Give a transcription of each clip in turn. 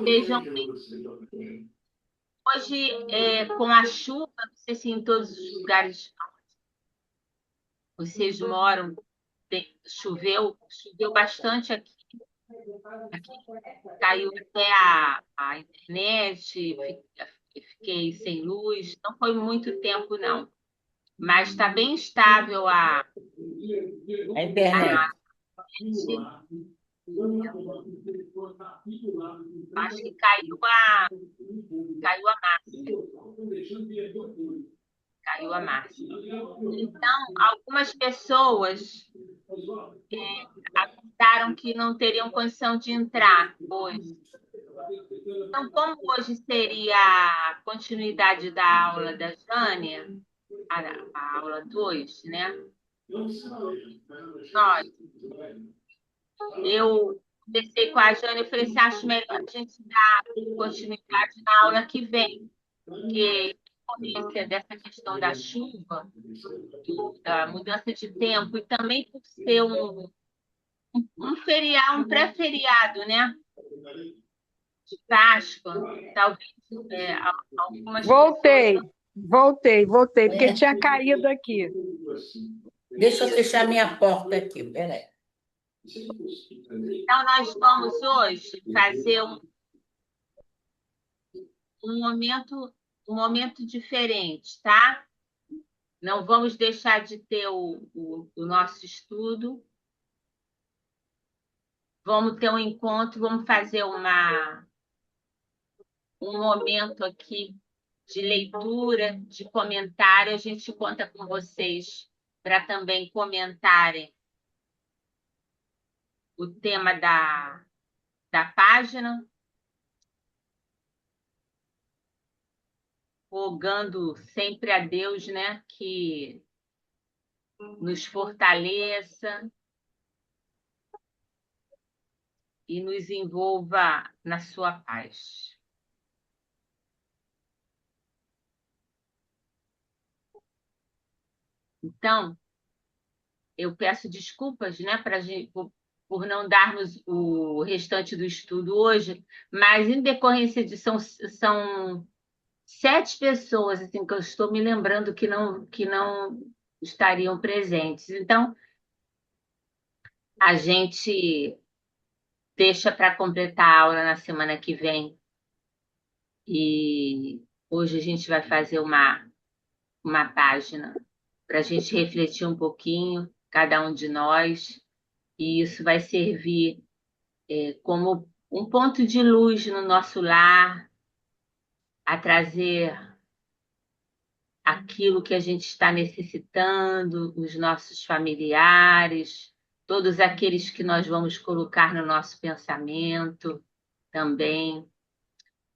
Sejam hoje, com a chuva, não sei se em todos os lugares vocês moram, choveu bastante aqui, caiu até a internet, fiquei sem luz, não foi muito tempo, não, mas está bem estável A a internet. rede. Acho que caiu a massa, caiu a massa. Então, algumas pessoas avisaram que não teriam condição de entrar hoje. Então, como hoje seria a continuidade da aula da Jânia, a aula 2, né? Nós, eu conversei com a Jânia e falei assim, acho melhor a gente dar continuidade na aula que vem, porque em decorrência dessa questão da chuva, da mudança de tempo, e também por ser um feriado, um pré-feriado, né? De Páscoa, talvez algumas pessoas. Voltei, porque É. tinha caído aqui. Deixa eu fechar minha porta aqui, peraí. Então, nós vamos hoje fazer um momento, um momento diferente, tá? Não vamos deixar de ter o nosso estudo. Vamos ter um encontro, vamos fazer um momento aqui de leitura, de comentário. A gente conta com vocês para também comentarem o tema da página, rogando sempre a Deus, né, que nos fortaleça e nos envolva na sua paz. Então, eu peço desculpas, né, por não darmos o restante do estudo hoje, mas em decorrência de são 7 pessoas assim que eu estou me lembrando que não estariam presentes. Então, a gente deixa para completar a aula na semana que vem. E hoje a gente vai fazer uma página para a gente refletir um pouquinho, cada um de nós, e isso vai servir como um ponto de luz no nosso lar, a trazer aquilo que a gente está necessitando, os nossos familiares, todos aqueles que nós vamos colocar no nosso pensamento também.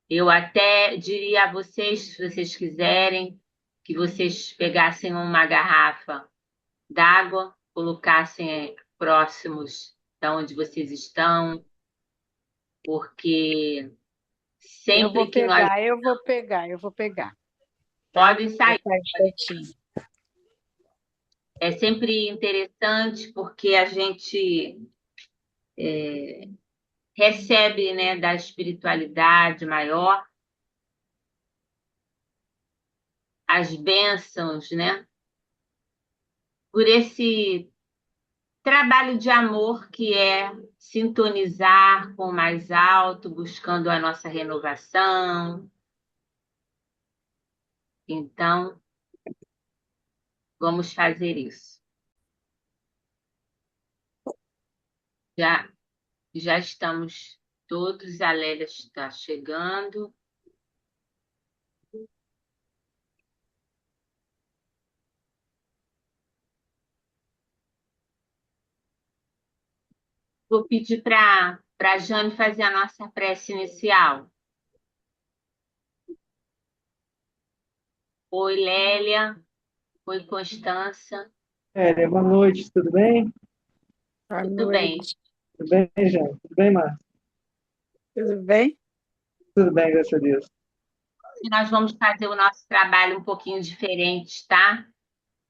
Eu até diria a vocês, se vocês quiserem, que vocês pegassem uma garrafa d'água, colocassem próximos da onde vocês estão, porque Eu sempre vou que nós pegar, eu vou pegar, eu vou pegar, tá? podem Vou sair, pegar um instantinho. é sempre interessante porque a gente recebe, né, da espiritualidade maior as bênçãos, né, por esse trabalho de amor que é sintonizar com o mais alto, buscando a nossa renovação. Então, vamos fazer isso. Já, já estamos todos, a Lélia está chegando. Vou pedir para a Jane fazer a nossa prece inicial. Oi, Lélia. Oi, Constança. Boa noite, tudo bem? Boa Tudo bem? noite. Tudo bem, Jean? Tudo bem, Márcio? Tudo bem? Tudo bem, graças a Deus. E nós vamos fazer o nosso trabalho um pouquinho diferente, tá?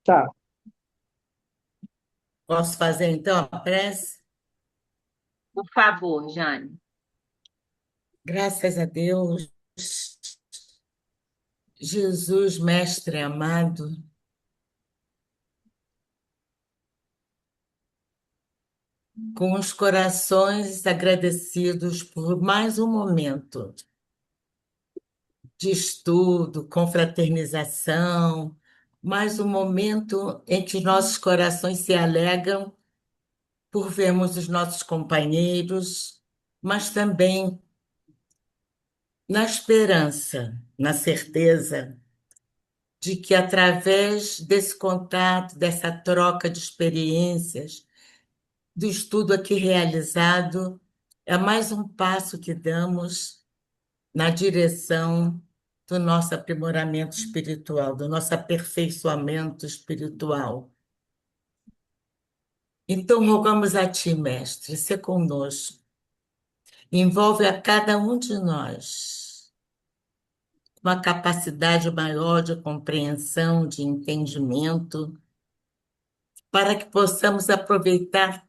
Tá, Posso fazer então a prece? Por favor, Jane. Graças a Deus, Jesus, Mestre amado, com os corações agradecidos por mais um momento de estudo, confraternização, mais um momento em que nossos corações se alegram por vermos os nossos companheiros, mas também na esperança, na certeza de que, através desse contato, dessa troca de experiências, do estudo aqui realizado, é mais um passo que damos na direção do nosso aprimoramento espiritual, do nosso aperfeiçoamento espiritual. Então, rogamos a Ti, Mestre, ser conosco. Envolve a cada um de nós uma capacidade maior de compreensão, de entendimento, para que possamos aproveitar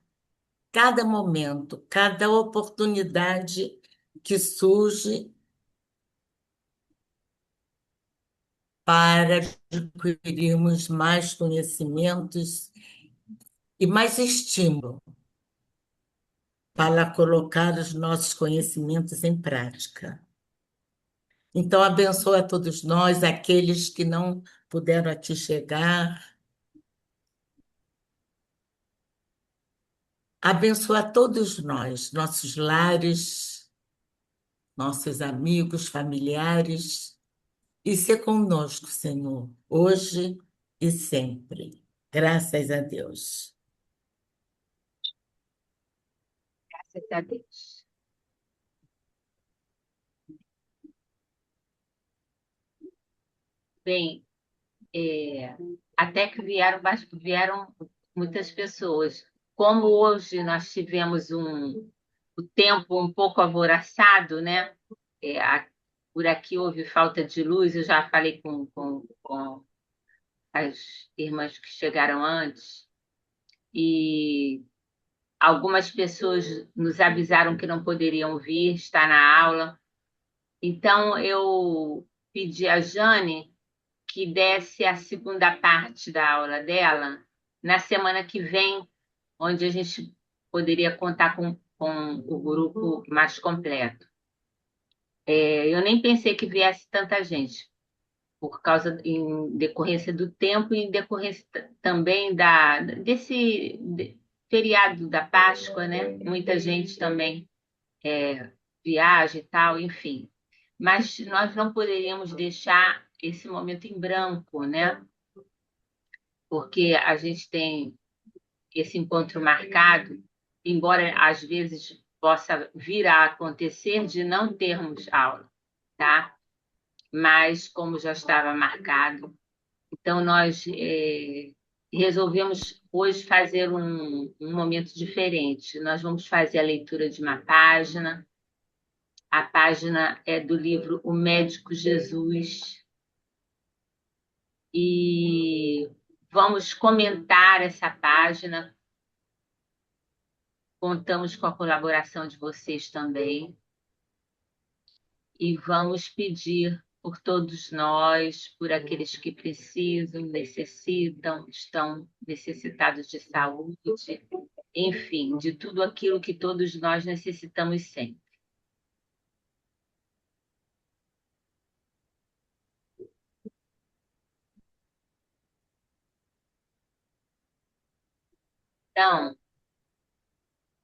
cada momento, cada oportunidade que surge para adquirirmos mais conhecimentos e mais estímulo para colocar os nossos conhecimentos em prática. Então, abençoa a todos nós, aqueles que não puderam aqui chegar. Abençoa a todos nós, nossos lares, nossos amigos, familiares, e ser conosco, Senhor, hoje e sempre. Graças a Deus. Graças a Deus. Bem, até que vieram muitas pessoas. Como hoje nós tivemos o tempo um pouco alvoroçado, né? Por aqui houve falta de luz, eu já falei com as irmãs que chegaram antes, e algumas pessoas nos avisaram que não poderiam vir, estar na aula. Então, eu pedi a Jane que desse a segunda parte da aula dela na semana que vem, onde a gente poderia contar com o grupo mais completo. Eu nem pensei que viesse tanta gente, por causa, em decorrência do tempo e em decorrência também desse feriado da Páscoa, né? Muita gente também viaja e tal, enfim. Mas nós não poderíamos deixar esse momento em branco, né? Porque a gente tem esse encontro marcado, embora às vezes possa vir a acontecer de não termos aula, tá? Mas como já estava marcado, então nós resolvemos hoje fazer um momento diferente. Nós vamos fazer a leitura de uma página. A página é do livro O Médico Jesus. E vamos comentar essa página. Contamos com a colaboração de vocês também. E vamos pedir por todos nós, por aqueles que precisam, necessitam, estão necessitados de saúde, enfim, de tudo aquilo que todos nós necessitamos sempre. Então,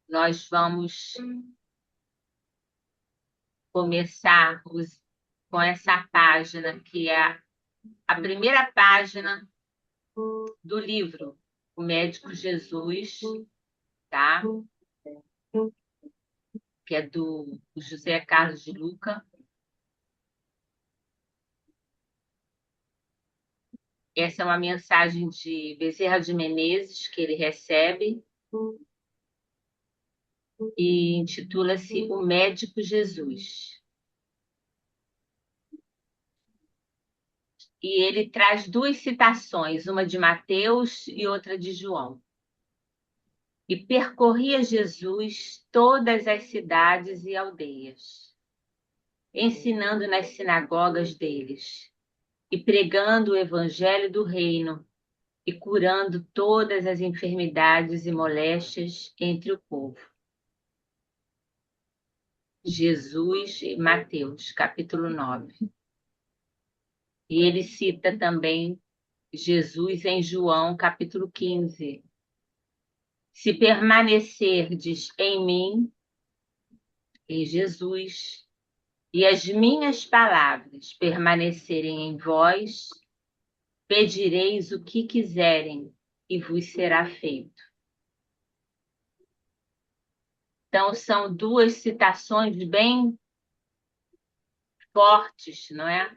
nós vamos começar com essa página, que é a primeira página do livro O Médico Jesus, tá? Que é do José Carlos de Luca. Essa é uma mensagem de Bezerra de Menezes que ele recebe e intitula-se O Médico Jesus. E ele traz duas citações, uma de Mateus e outra de João. E percorria Jesus todas as cidades e aldeias, ensinando nas sinagogas deles e pregando o evangelho do reino e curando todas as enfermidades e moléstias entre o povo. Jesus, Mateus, capítulo 9. E ele cita também Jesus em João, capítulo 15. Se permanecerdes em mim, em Jesus, e as minhas palavras permanecerem em vós, pedireis o que quiserem e vos será feito. Então, são duas citações bem fortes, não é?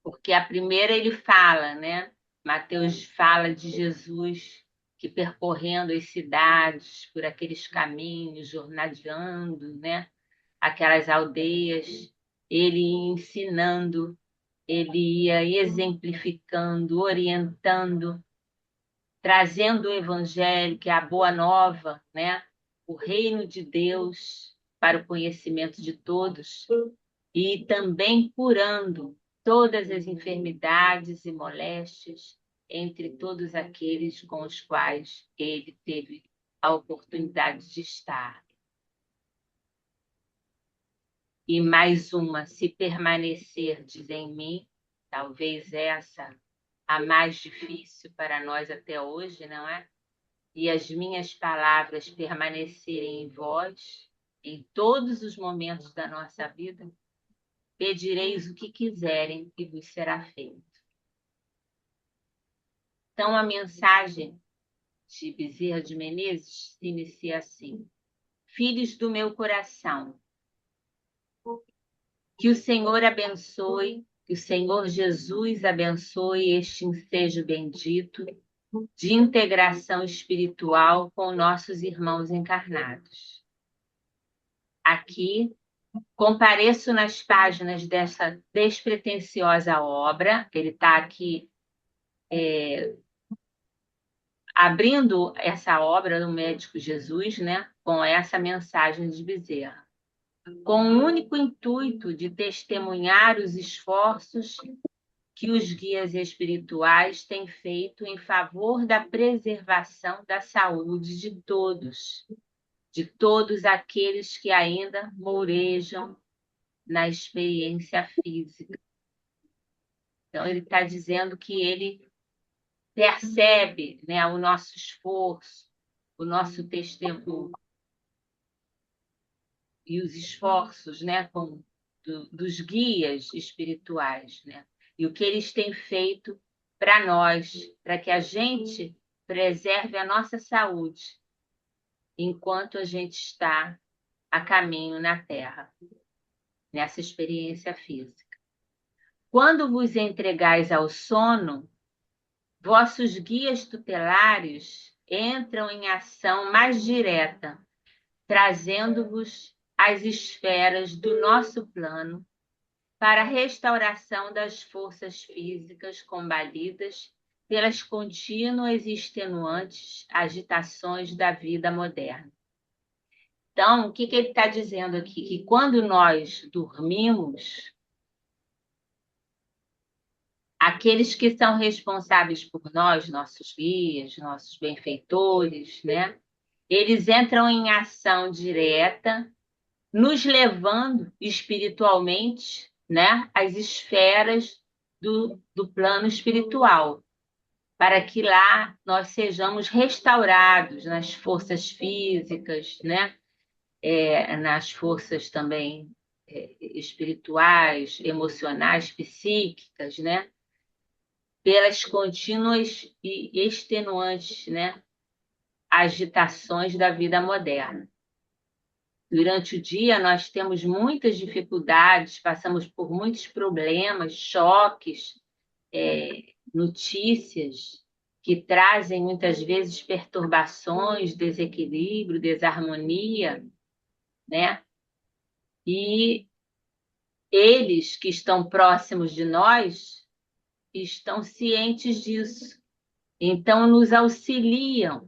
Porque a primeira ele fala, né? Mateus fala de Jesus que percorrendo as cidades, por aqueles caminhos, jornadeando, né? Aquelas aldeias, ele ia ensinando, ele ia exemplificando, orientando, trazendo o evangelho, que é a boa nova, né? O reino de Deus para o conhecimento de todos e também curando todas as enfermidades e moléstias entre todos aqueles com os quais ele teve a oportunidade de estar. E mais uma, se permanecerdes em mim, talvez essa a mais difícil para nós até hoje, não é? E as minhas palavras permanecerem em vós, em todos os momentos da nossa vida, pedireis o que quiserem e vos será feito. Então, a mensagem de Bezerra de Menezes se inicia assim: Filhos do meu coração, que o Senhor abençoe, que o Senhor Jesus abençoe este ensejo bendito de integração espiritual com nossos irmãos encarnados. Aqui, compareço nas páginas dessa despretensiosa obra, ele está aqui abrindo essa obra do Médico Jesus, né, com essa mensagem de Bezerra, com o único intuito de testemunhar os esforços que os guias espirituais têm feito em favor da preservação da saúde de todos aqueles que ainda mourejam na experiência física. Então, ele está dizendo que ele percebe, né, o nosso esforço, o nosso testemunho e os esforços, né, dos guias espirituais, né, e o que eles têm feito para nós, para que a gente preserve a nossa saúde enquanto a gente está a caminho na Terra, nessa experiência física. Quando vos entregais ao sono, vossos guias tutelares entram em ação mais direta, trazendo-vos às esferas do nosso plano para a restauração das forças físicas combalidas pelas contínuas e extenuantes agitações da vida moderna. Então, o que ele está dizendo aqui? Que quando nós dormimos, aqueles que são responsáveis por nós, nossos guias, nossos benfeitores, né? Eles entram em ação direta, nos levando espiritualmente, né, às esferas do plano espiritual, para que lá nós sejamos restaurados nas forças físicas, né? Nas forças também espirituais, emocionais, psíquicas, né? Pelas contínuas e extenuantes, né, agitações da vida moderna. Durante o dia, nós temos muitas dificuldades, passamos por muitos problemas, choques, notícias que trazem muitas vezes perturbações, desequilíbrio, desarmonia, né? E eles que estão próximos de nós estão cientes disso. Então, nos auxiliam,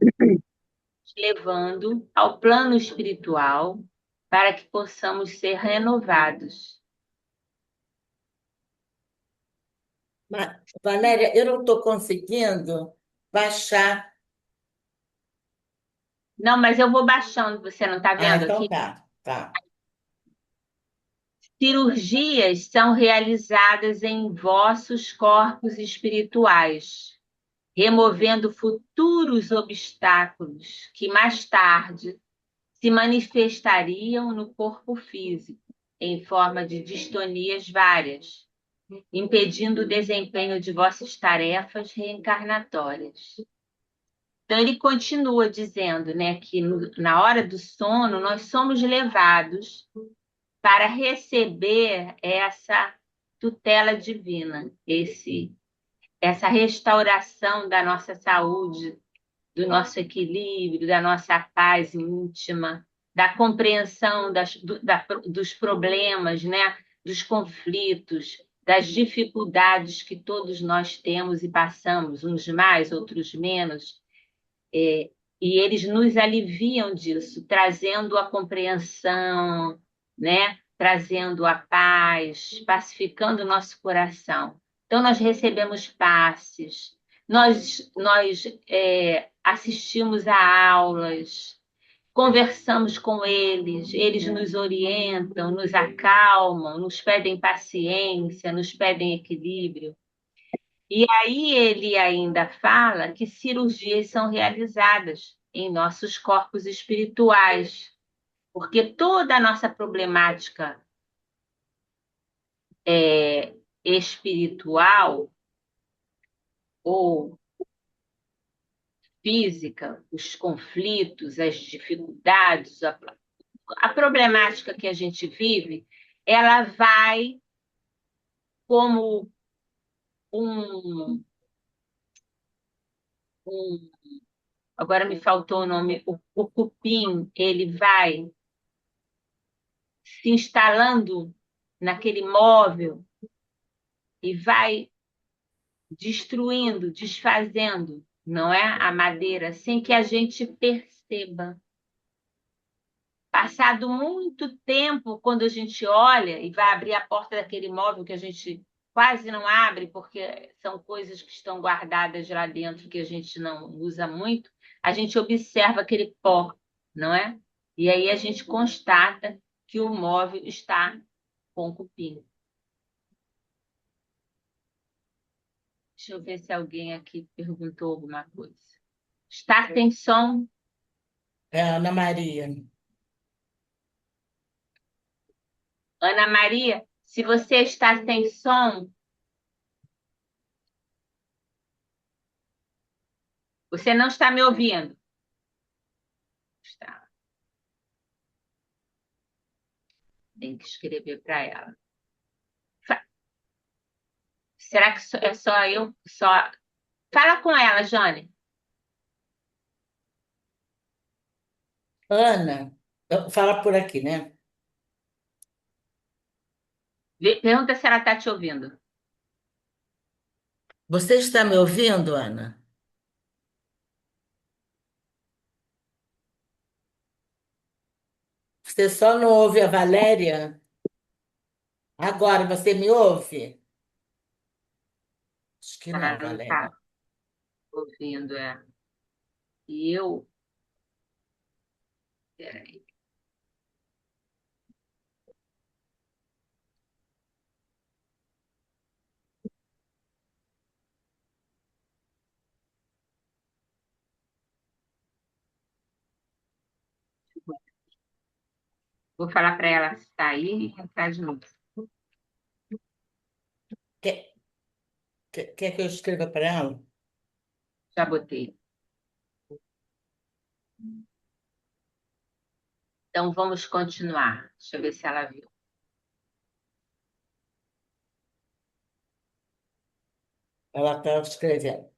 levando ao plano espiritual para que possamos ser renovados. Valéria, eu não estou conseguindo baixar. Não, mas eu vou baixando, você não está Ah, vendo então aqui? tá, tá. Cirurgias são realizadas em vossos corpos espirituais, removendo futuros obstáculos que mais tarde se manifestariam no corpo físico, em forma de distonias várias, impedindo o desempenho de vossas tarefas reencarnatórias. Então, ele continua dizendo, né, que na hora do sono nós somos levados para receber essa tutela divina, essa restauração da nossa saúde, do nosso equilíbrio, da nossa paz íntima, da compreensão dos problemas, né? Dos conflitos, das dificuldades que todos nós temos e passamos, uns mais, outros menos. E eles nos aliviam disso, trazendo a compreensão, né? Trazendo a paz, pacificando o nosso coração. Então, nós recebemos passes, nós assistimos a aulas, conversamos com eles nos orientam, nos acalmam, nos pedem paciência, nos pedem equilíbrio. E aí ele ainda fala que cirurgias são realizadas em nossos corpos espirituais, porque toda a nossa problemática espiritual ou física, os conflitos, as dificuldades, a problemática que a gente vive, ela vai como um, um agora me faltou o nome, o cupim, ele vai se instalando naquele móvel e vai destruindo, desfazendo, não é? A madeira, sem que a gente perceba. Passado muito tempo, quando a gente olha e vai abrir a porta daquele móvel que a gente quase não abre, porque são coisas que estão guardadas lá dentro que a gente não usa muito, a gente observa aquele pó, não é? E aí a gente constata que o móvel está com cupim. Deixa eu ver se alguém aqui perguntou alguma coisa. Está sem som? É, Ana Maria. Ana Maria, se você está sem som, você não está me ouvindo. Está. Tem que escrever para ela. Será que é só eu? Só. Fala com ela, Jane. Ana, fala por aqui, né? Pergunta se ela está te ouvindo. Você está me ouvindo, Ana? Você só não ouve a Valéria? Agora você me ouve? Acho que Ela não, não está Valéria. ouvindo, é. E eu. Peraí. Vou falar para ela sair e entrar de novo. Quer, quer que eu escreva para ela? Já botei. Então vamos continuar. Deixa eu ver se ela viu. Ela está escrevendo.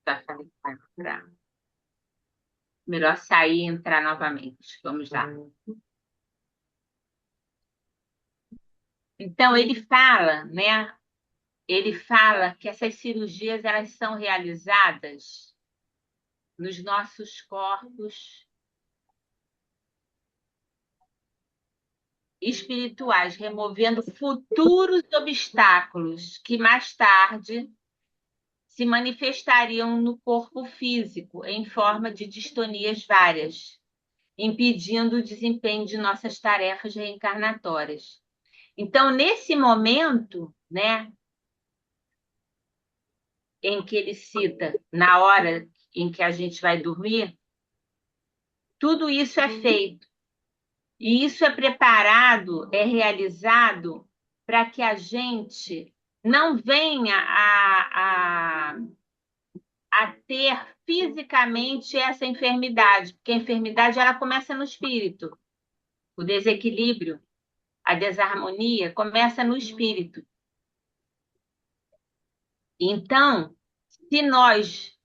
Já falei com ela pra... Melhor sair e entrar novamente. Vamos lá. Então, ele fala, né? Ele fala que essas cirurgias elas são realizadas nos nossos corpos espirituais, removendo futuros obstáculos que mais tarde se manifestariam no corpo físico em forma de distonias várias, impedindo o desempenho de nossas tarefas reencarnatórias. Então, nesse momento, né, em que ele cita, na hora em que a gente vai dormir, tudo isso é feito. E isso é preparado, é realizado para que a gente não venha a ter fisicamente essa enfermidade, porque a enfermidade ela começa no espírito. O desequilíbrio, a desarmonia começa no espírito. Então, se nós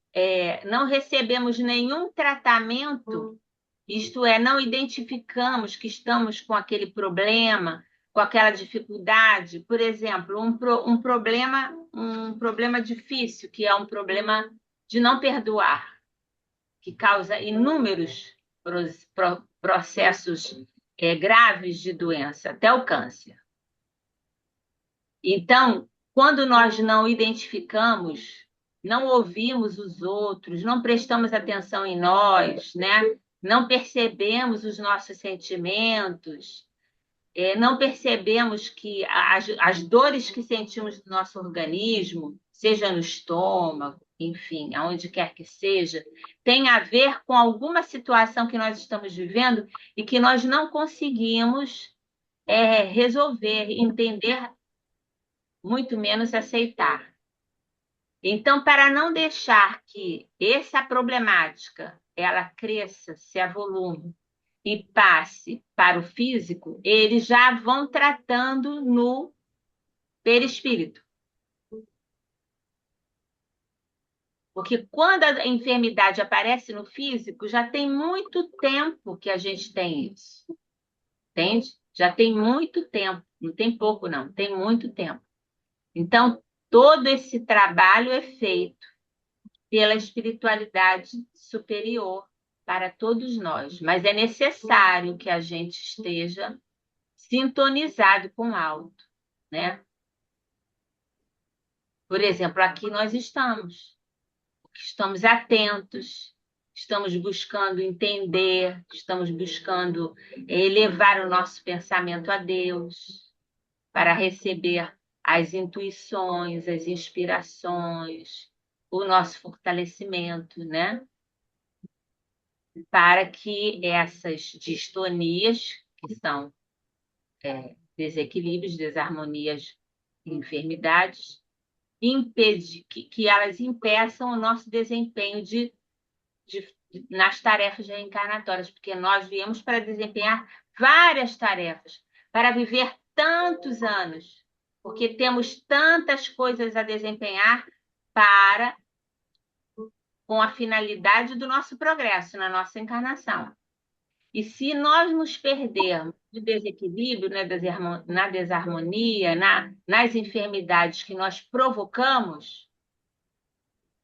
não recebemos nenhum tratamento, isto é, não identificamos que estamos com aquele problema, com aquela dificuldade, por exemplo, um problema difícil, que é um problema de não perdoar, que causa inúmeros processos graves de doença, até o câncer. Então, quando nós não identificamos, não ouvimos os outros, não prestamos atenção em nós, né? Não percebemos os nossos sentimentos, não percebemos que as dores que sentimos no nosso organismo, seja no estômago, enfim, aonde quer que seja, tem a ver com alguma situação que nós estamos vivendo e que nós não conseguimos resolver, entender, muito menos aceitar. Então, para não deixar que essa problemática ela cresça, se avolume e passe para o físico, eles já vão tratando no perispírito. Porque quando a enfermidade aparece no físico, já tem muito tempo que a gente tem isso. Entende? Já tem muito tempo. Não tem pouco, não. Tem muito tempo. Então, todo esse trabalho é feito pela espiritualidade superior para todos nós. Mas é necessário que a gente esteja sintonizado com o alto, né? Por exemplo, aqui nós estamos atentos, estamos buscando entender, estamos buscando elevar o nosso pensamento a Deus para receber as intuições, as inspirações, o nosso fortalecimento, né? Para que essas distonias, que são desequilíbrios, desarmonias e enfermidades, que elas impeçam o nosso desempenho nas tarefas reencarnatórias, porque nós viemos para desempenhar várias tarefas, para viver tantos anos, porque temos tantas coisas a desempenhar com a finalidade do nosso progresso na nossa encarnação. E se nós nos perdermos do desequilíbrio, né, na desarmonia, nas enfermidades que nós provocamos,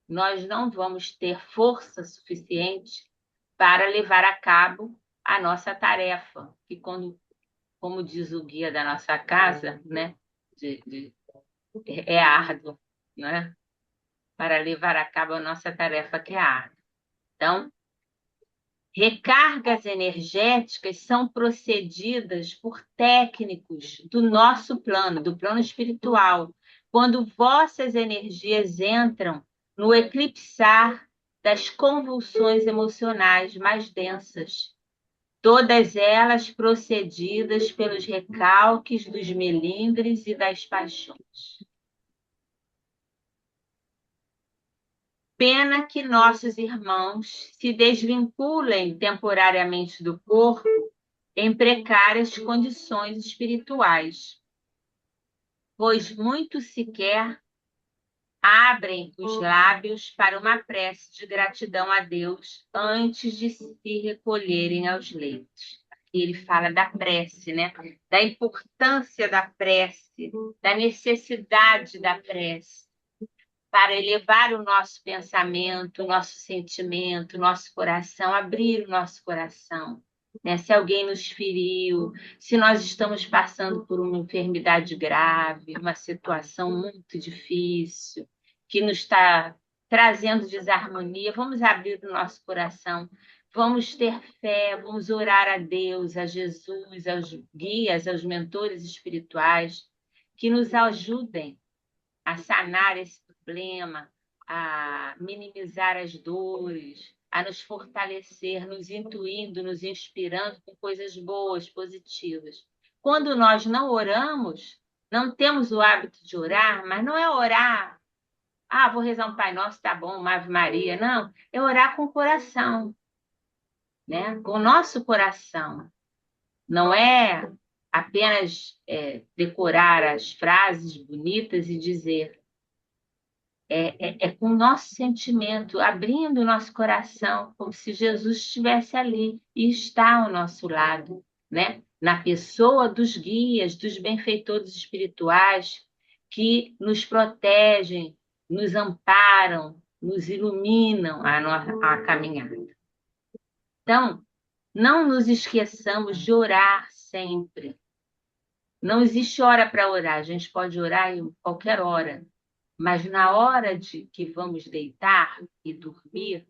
nós não vamos ter força suficiente para levar a cabo a nossa tarefa, que como diz o guia da nossa casa, né, é árduo, né, para levar a cabo a nossa tarefa que é árdua. Então, recargas energéticas são procedidas por técnicos do nosso plano, do plano espiritual, quando vossas energias entram no eclipsar das convulsões emocionais mais densas, todas elas procedidas pelos recalques dos melindres e das paixões. Pena que nossos irmãos se desvinculem temporariamente do corpo em precárias condições espirituais, pois muito se quer abrem os lábios para uma prece de gratidão a Deus antes de se recolherem aos leitos. E ele fala da prece, né? Da importância da prece, da necessidade da prece para elevar o nosso pensamento, o nosso sentimento, o nosso coração, abrir o nosso coração. Né? Se alguém nos feriu, se nós estamos passando por uma enfermidade grave, uma situação muito difícil, que nos está trazendo desarmonia, vamos abrir o nosso coração, vamos ter fé, vamos orar a Deus, a Jesus, aos guias, aos mentores espirituais, que nos ajudem a sanar esse problema, a minimizar as dores, a nos fortalecer, nos intuindo, nos inspirando com coisas boas, positivas. Quando nós não oramos, não temos o hábito de orar, mas não é orar, vou rezar um Pai Nosso, tá bom, uma Ave Maria. Não, é orar com o coração, né? Com o nosso coração. Não é apenas decorar as frases bonitas e dizer. É com o nosso sentimento, abrindo o nosso coração, como se Jesus estivesse ali e está ao nosso lado, né? Na pessoa dos guias, dos benfeitores espirituais que nos protegem, nos amparam, nos iluminam a caminhada. Então, não nos esqueçamos de orar sempre. Não existe hora para orar, a gente pode orar em qualquer hora. Mas na hora de que vamos deitar e dormir,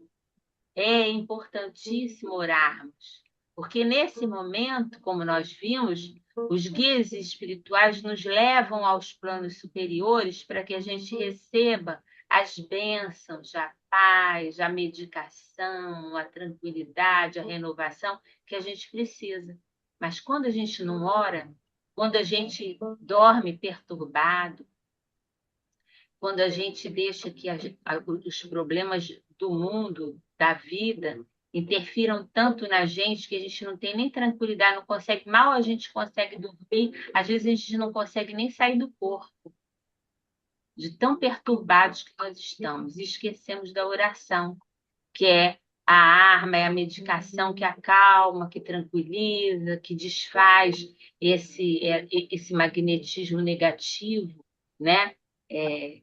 é importantíssimo orarmos, porque nesse momento, como nós vimos, os guias espirituais nos levam aos planos superiores para que a gente receba as bênçãos, a paz, a medicação, a tranquilidade, a renovação que a gente precisa. Mas quando a gente não ora, quando a gente dorme perturbado, quando a gente deixa que os problemas do mundo, da vida, interfiram tanto na gente que a gente não tem nem tranquilidade, não consegue, mal a gente consegue dormir, às vezes a gente não consegue nem sair do corpo, de tão perturbados que nós estamos, e esquecemos da oração, que é a arma, é a medicação que acalma, que tranquiliza, que desfaz esse magnetismo negativo, né?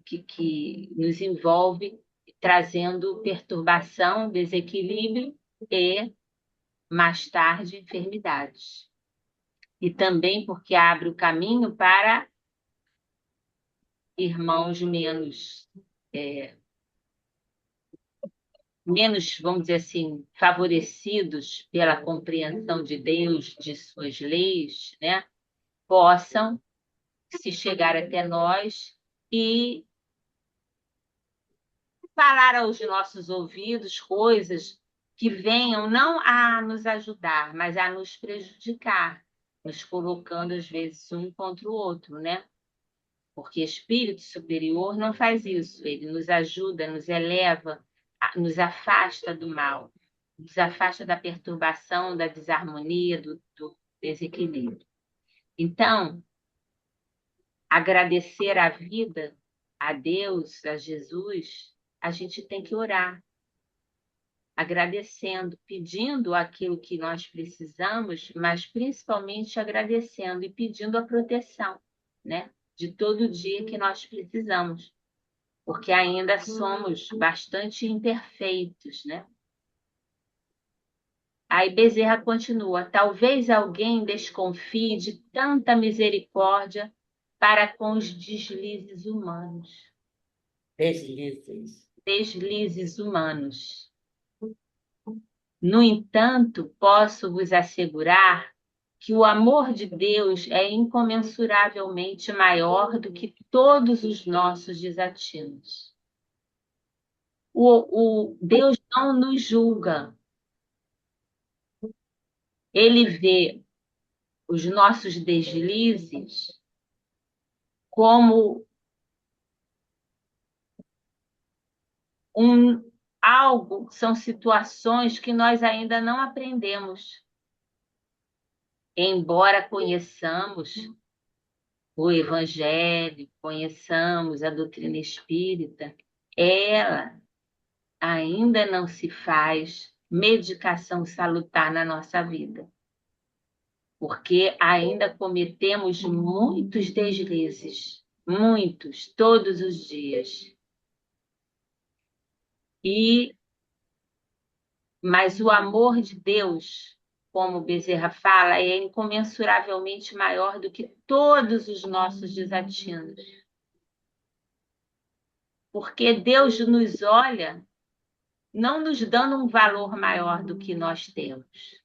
Que nos envolve, trazendo perturbação, desequilíbrio e, mais tarde, enfermidades. E também porque abre o caminho para irmãos menos, vamos dizer assim, favorecidos pela compreensão de Deus, de suas leis, né? Possam se chegar até nós e falar aos nossos ouvidos coisas que venham não a nos ajudar, mas a nos prejudicar, nos colocando, às vezes, um contra o outro, né? Porque espírito superior não faz isso, ele nos ajuda, nos eleva, nos afasta do mal, nos afasta da perturbação, da desarmonia, do desequilíbrio. Então, agradecer a vida, a Deus, a Jesus, a gente tem que orar, agradecendo, pedindo aquilo que nós precisamos, mas principalmente agradecendo e pedindo a proteção, né? De todo dia que nós precisamos, porque ainda somos bastante imperfeitos, né? Aí Bezerra continua: talvez alguém desconfie de tanta misericórdia para com os deslizes humanos. Deslizes humanos. No entanto, posso vos assegurar que o amor de Deus é incomensuravelmente maior do que todos os nossos desatinos. O Deus não nos julga. Ele vê os nossos deslizes como algo, são situações que nós ainda não aprendemos. Embora conheçamos o Evangelho, conheçamos a doutrina espírita, ela ainda não se faz medicação salutar na nossa vida, porque ainda cometemos muitos deslizes, muitos, todos os dias. Mas o amor de Deus, como Bezerra fala, é incomensuravelmente maior do que todos os nossos desatinos. Porque Deus nos olha não nos dando um valor maior do que nós temos,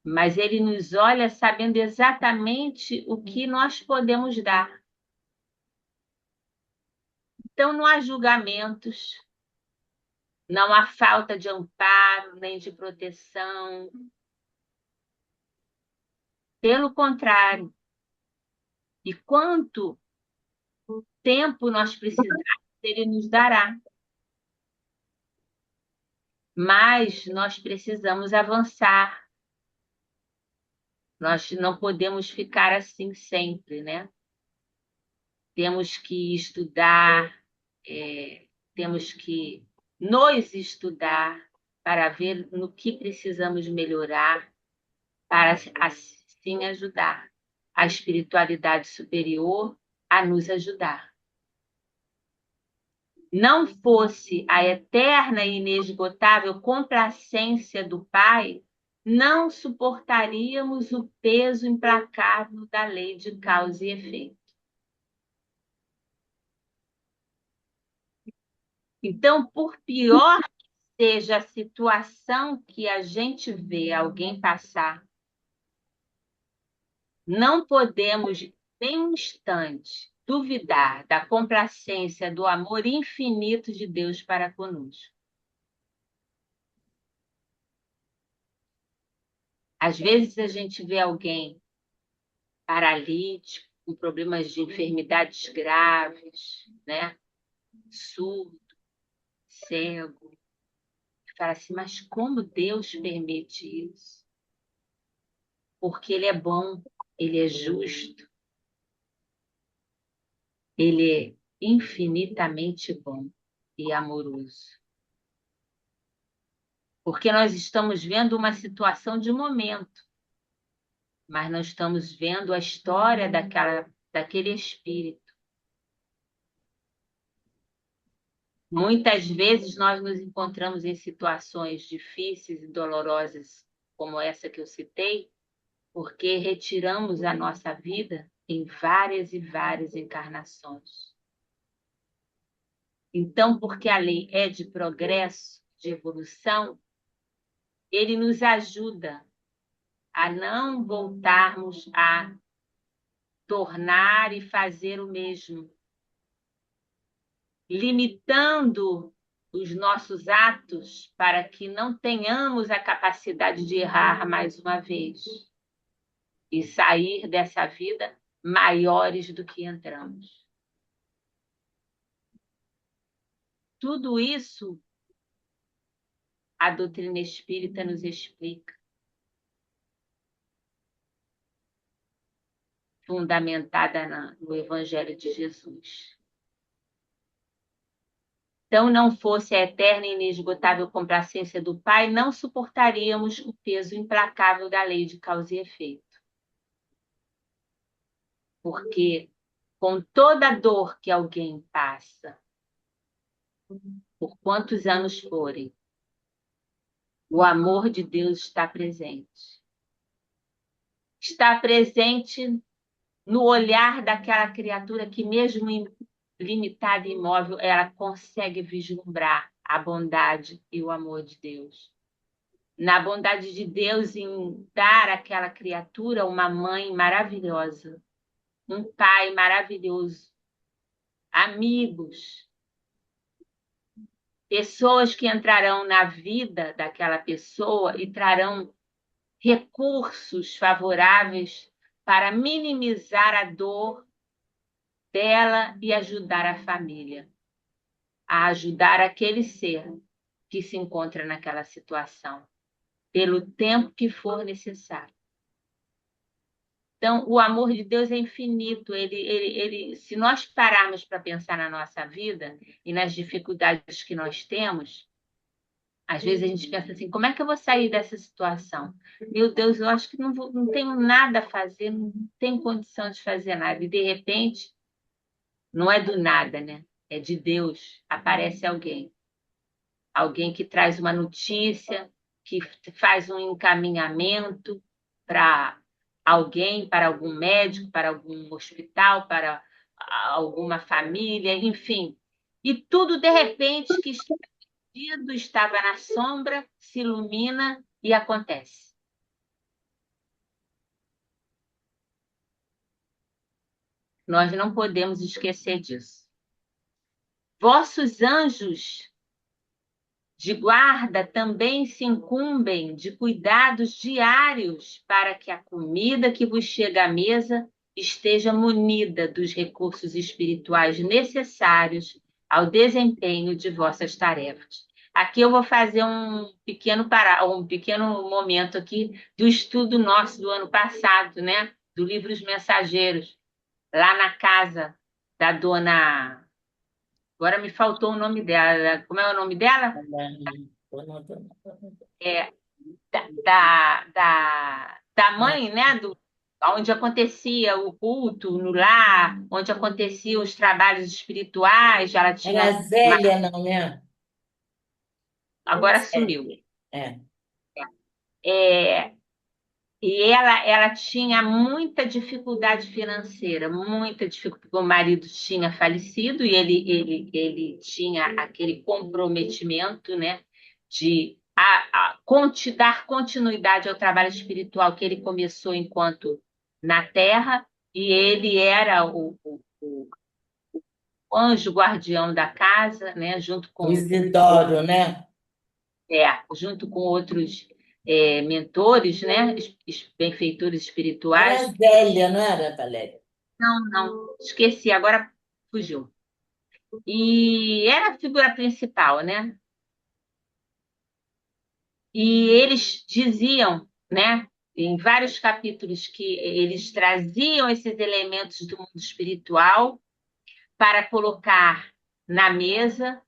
mas Ele nos olha sabendo exatamente o que nós podemos dar. Então não há julgamentos, não há falta de amparo nem de proteção. Pelo contrário, e quanto tempo nós precisarmos, Ele nos dará. Mas nós precisamos avançar. Nós não podemos ficar assim sempre, né? Temos que estudar, temos que nos estudar para ver no que precisamos melhorar, para assim ajudar a espiritualidade superior a nos ajudar. Não fosse a eterna e inesgotável complacência do Pai, não suportaríamos o peso implacável da lei de causa e efeito. Então, por pior que seja a situação que a gente vê alguém passar, não podemos nem um instante duvidar da complacência, do amor infinito de Deus para conosco. Às vezes a gente vê alguém paralítico, com problemas de enfermidades graves, né? Surdo, cego. E fala assim, mas como Deus permite isso? Porque Ele é bom, Ele é justo, Ele é infinitamente bom e amoroso. Porque nós estamos vendo uma situação de momento, mas não estamos vendo a história daquele espírito. Muitas vezes nós nos encontramos em situações difíceis e dolorosas, como essa que eu citei, porque retiramos a nossa vida em várias e várias encarnações. Então, porque a lei é de progresso, de evolução, ele nos ajuda a não voltarmos a tornar e fazer o mesmo, limitando os nossos atos para que não tenhamos a capacidade de errar mais uma vez e sair dessa vida maiores do que entramos. Tudo isso a doutrina espírita nos explica, fundamentada no Evangelho de Jesus. Então, não fosse a eterna e inesgotável complacência do Pai, não suportaríamos o peso implacável da lei de causa e efeito. Porque, com toda a dor que alguém passa, por quantos anos forem, o amor de Deus está presente. Está presente no olhar daquela criatura que, mesmo limitada e imóvel, ela consegue vislumbrar a bondade e o amor de Deus. Na bondade de Deus em dar àquela criatura uma mãe maravilhosa, um pai maravilhoso, amigos, pessoas que entrarão na vida daquela pessoa e trarão recursos favoráveis para minimizar a dor dela e ajudar a família, a ajudar aquele ser que se encontra naquela situação, pelo tempo que for necessário. Então, o amor de Deus é infinito. Se nós pararmos para pensar na nossa vida e nas dificuldades que nós temos, às vezes a gente pensa assim, como é que eu vou sair dessa situação? Meu Deus, eu acho que não tenho nada a fazer, não tenho condição de fazer nada. E, de repente, não é do nada, né? É de Deus. Aparece alguém. Alguém que traz uma notícia, que faz um encaminhamento para alguém, para algum médico, para algum hospital, para alguma família, enfim. E tudo, de repente, que estava perdido, estava na sombra, se ilumina e acontece. Nós não podemos esquecer disso. Vossos anjos de guarda também se incumbem de cuidados diários para que a comida que vos chega à mesa esteja munida dos recursos espirituais necessários ao desempenho de vossas tarefas. Aqui eu vou fazer um pequeno momento aqui do estudo nosso do ano passado, né? Do livro Os Mensageiros, lá na casa da dona. Agora me faltou o nome dela. Como é o nome dela? É, da mãe, né? Onde acontecia o culto no lar, onde aconteciam os trabalhos espirituais, ela Era tinha. Zélia, não, né? Agora É. sumiu. É. É, e ela tinha muita dificuldade financeira, muita dificuldade, porque o marido tinha falecido e ele tinha aquele comprometimento, né, de dar continuidade ao trabalho espiritual que ele começou enquanto na Terra, e ele era o anjo guardião da casa, né, O Isidoro, né? junto com outros mentores, né, benfeitores Era espirituais. Zélia, não era, Valéria? Não, esqueci, agora fugiu. E era a figura principal, né? E eles diziam, né, em vários capítulos, que eles traziam esses elementos do mundo espiritual para colocar na mesa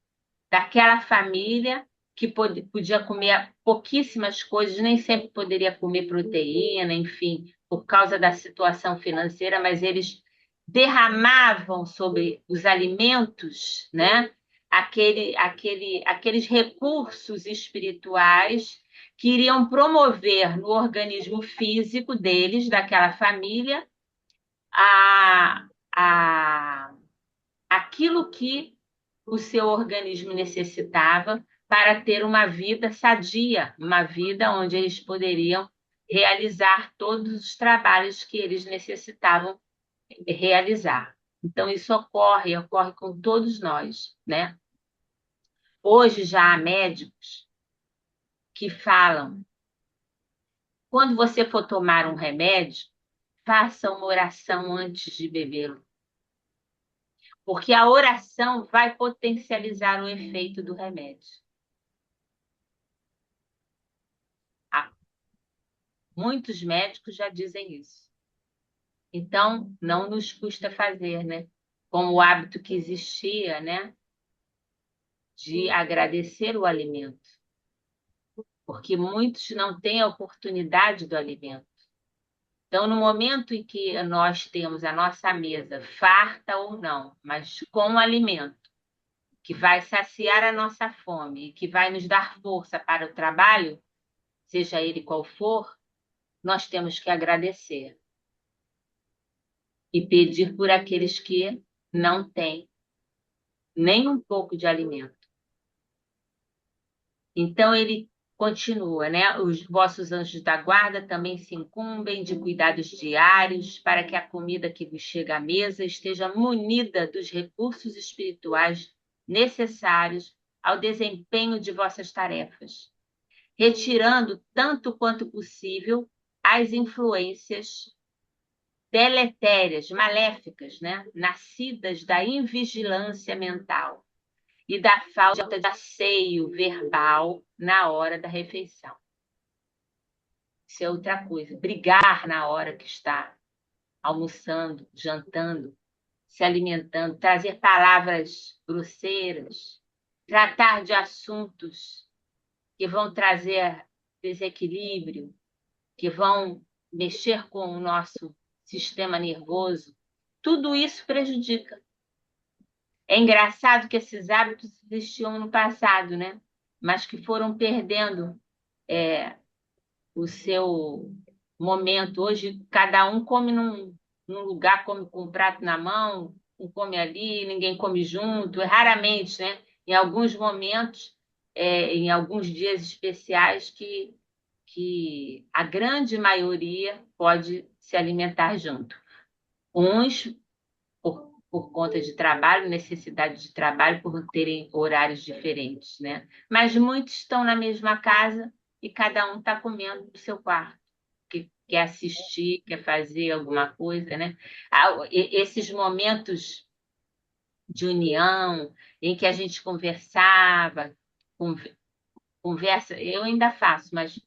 daquela família que podia comer pouquíssimas coisas, nem sempre poderia comer proteína, enfim, por causa da situação financeira, mas eles derramavam sobre os alimentos, né? Aqueles recursos espirituais que iriam promover no organismo físico deles, daquela família, a, a, aquilo que o seu organismo necessitava para ter uma vida sadia, uma vida onde eles poderiam realizar todos os trabalhos que eles necessitavam realizar. Então, isso ocorre com todos nós, né? Hoje já há médicos que falam, quando você for tomar um remédio, faça uma oração antes de bebê-lo, porque a oração vai potencializar o efeito do remédio. Muitos médicos já dizem isso. Então, não nos custa fazer, né? Como o hábito que existia, né? De agradecer o alimento. Porque muitos não têm a oportunidade do alimento. Então, no momento em que nós temos a nossa mesa, farta ou não, mas com o alimento, que vai saciar a nossa fome e que vai nos dar força para o trabalho, seja ele qual for, nós temos que agradecer e pedir por aqueles que não têm nem um pouco de alimento. Então ele continua, né? Os vossos anjos da guarda também se incumbem de cuidados diários para que a comida que vos chega à mesa esteja munida dos recursos espirituais necessários ao desempenho de vossas tarefas, retirando tanto quanto possível as influências deletérias, maléficas, né? Nascidas da invigilância mental e da falta de asseio verbal na hora da refeição. Isso é outra coisa. Brigar na hora que está almoçando, jantando, se alimentando, trazer palavras grosseiras, tratar de assuntos que vão trazer desequilíbrio, que vão mexer com o nosso sistema nervoso, tudo isso prejudica. É engraçado que esses hábitos existiam no passado, né? Mas que foram perdendo o seu momento. Hoje, cada um come num lugar, come com um prato na mão, um come ali, ninguém come junto. É raramente, né? Em alguns momentos, em alguns dias especiais, que a grande maioria pode se alimentar junto. Uns por conta de trabalho, necessidade de trabalho, por terem horários diferentes, né? Mas muitos estão na mesma casa e cada um está comendo no seu quarto, que quer assistir, quer fazer alguma coisa, né? Esses momentos de união, em que a gente conversava, conversa, eu ainda faço, mas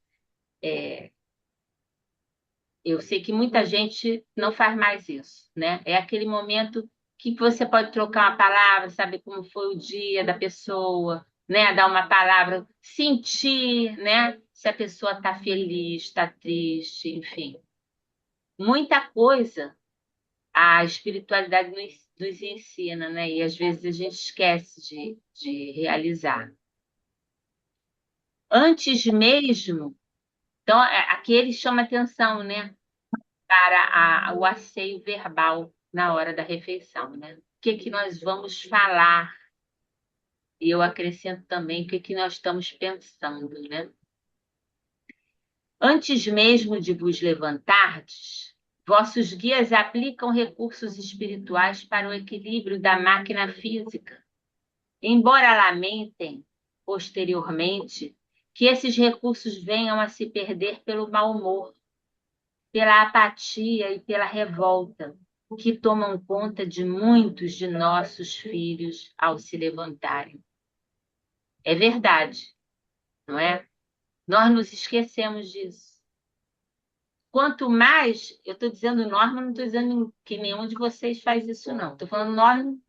eu sei que muita gente não faz mais isso, né? É aquele momento que você pode trocar uma palavra, saber como foi o dia da pessoa, né? Dar uma palavra, sentir, né? Se a pessoa está feliz, está triste, enfim. Muita coisa a espiritualidade nos ensina, né? E às vezes a gente esquece de realizar. Antes mesmo, então, aqui ele chama atenção, né? Para o asseio verbal na hora da refeição, né? O que que nós vamos falar? E eu acrescento também o que que nós estamos pensando, né? Antes mesmo de vos levantardes, vossos guias aplicam recursos espirituais para o equilíbrio da máquina física, embora lamentem, posteriormente, que esses recursos venham a se perder pelo mau humor, pela apatia e pela revolta que tomam conta de muitos de nossos filhos ao se levantarem. É verdade, não é? Nós nos esquecemos disso. Quanto mais, eu estou dizendo nós, mas não estou dizendo que nenhum de vocês faz isso, não. Estou falando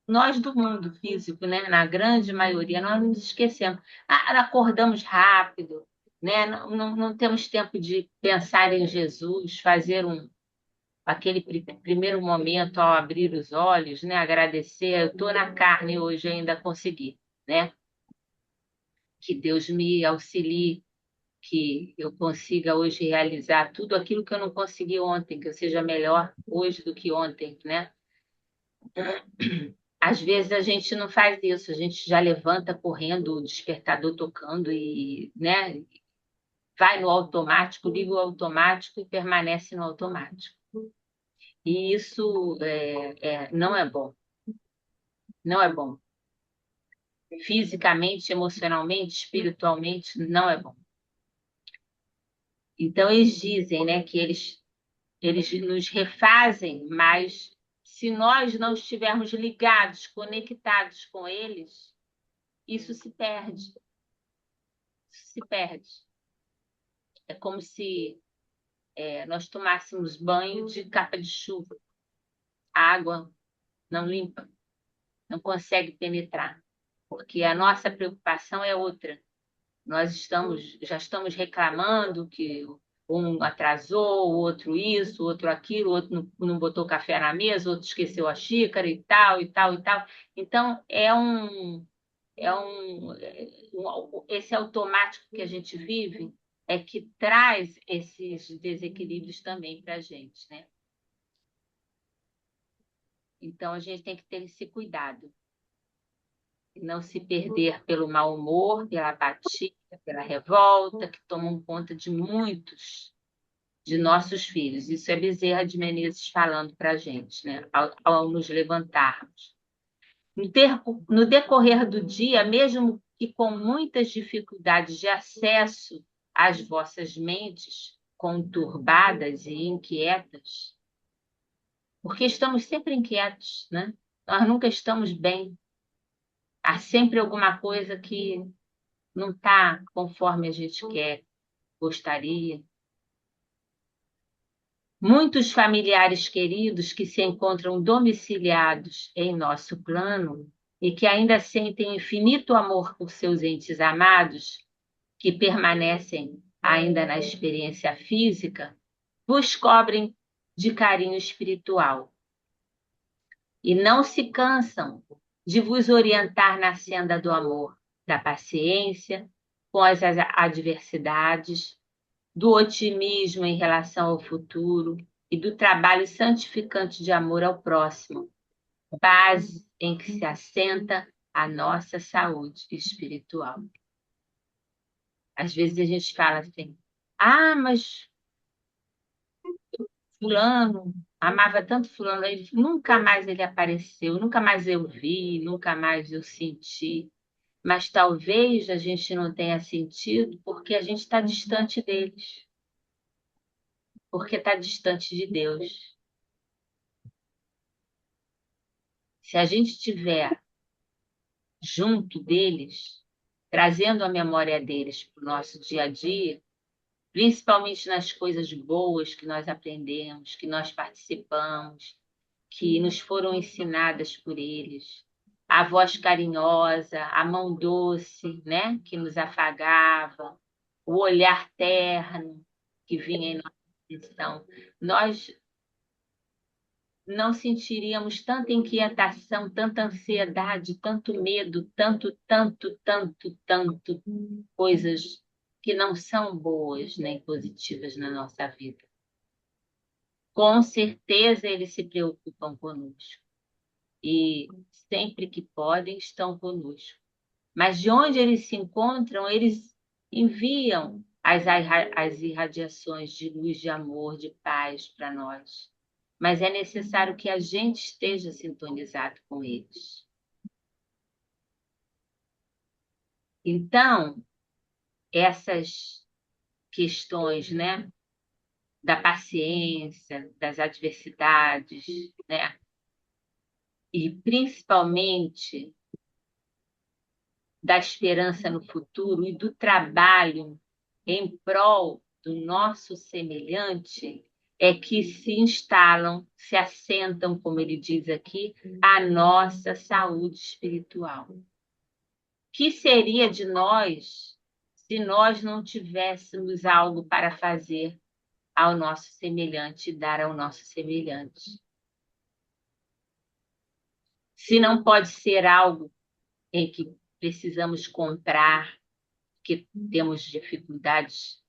nós do mundo físico, né? Na grande maioria, nós nos esquecemos. Acordamos rápido, né? Não temos tempo de pensar em Jesus, fazer aquele primeiro momento ao abrir os olhos, né? Agradecer, eu estou na carne hoje ainda consegui, né? Que Deus me auxilie, que eu consiga hoje realizar tudo aquilo que eu não consegui ontem, que eu seja melhor hoje do que ontem, né? Às vezes a gente não faz isso, a gente já levanta correndo, o despertador tocando e, né? Vai no automático, liga o automático e permanece no automático. E isso não é bom. Não é bom. Fisicamente, emocionalmente, espiritualmente, não é bom. Então, eles dizem, né, que eles nos refazem, mas se nós não estivermos ligados, conectados com eles, isso se perde. Isso se perde. É como se nós tomássemos banho de capa de chuva. A água não limpa, não consegue penetrar, porque a nossa preocupação é outra. Nós já estamos reclamando que um atrasou, o outro isso, o outro aquilo, o outro não botou café na mesa, o outro esqueceu a xícara e tal, e tal, e tal. Então, esse automático que a gente vive é que traz esses desequilíbrios também para a gente, né? Então, a gente tem que ter esse cuidado. Não se perder pelo mau humor, pela apatia, pela revolta, que tomam conta de muitos de nossos filhos. Isso é Bezerra de Menezes falando para a gente, né? Ao nos levantarmos. No decorrer do dia, mesmo que com muitas dificuldades de acesso às vossas mentes conturbadas e inquietas, porque estamos sempre inquietos, né? Nós nunca estamos bem. Há sempre alguma coisa que não está conforme a gente quer, gostaria. Muitos familiares queridos que se encontram domiciliados em nosso plano e que ainda sentem infinito amor por seus entes amados, que permanecem ainda na experiência física, vos cobrem de carinho espiritual e não se cansam de vos orientar na senda do amor, da paciência com as adversidades, do otimismo em relação ao futuro e do trabalho santificante de amor ao próximo, base em que se assenta a nossa saúde espiritual. Às vezes a gente fala assim: ah, mas fulano, amava tanto fulano, nunca mais ele apareceu, nunca mais eu vi, nunca mais eu senti. Mas talvez a gente não tenha sentido porque a gente está distante deles, porque está distante de Deus. Se a gente estiver junto deles, trazendo a memória deles para o nosso dia a dia, principalmente nas coisas boas que nós aprendemos, que nós participamos, que nos foram ensinadas por eles. A voz carinhosa, a mão doce, né, que nos afagava, o olhar terno que vinha em nossa direção. Nós não sentiríamos tanta inquietação, tanta ansiedade, tanto medo, tanto coisas que não são boas nem positivas na nossa vida. Com certeza eles se preocupam conosco e sempre que podem estão conosco. Mas de onde eles se encontram, eles enviam as irradiações de luz, de amor, de paz para nós. Mas é necessário que a gente esteja sintonizado com eles. Então, essas questões, né, da paciência, das adversidades, né, e principalmente da esperança no futuro e do trabalho em prol do nosso semelhante, é que se instalam, se assentam, como ele diz aqui, a nossa saúde espiritual. Que seria de nós se nós não tivéssemos algo para fazer ao nosso semelhante e dar ao nosso semelhante? Se não pode ser algo em que precisamos comprar, que temos dificuldades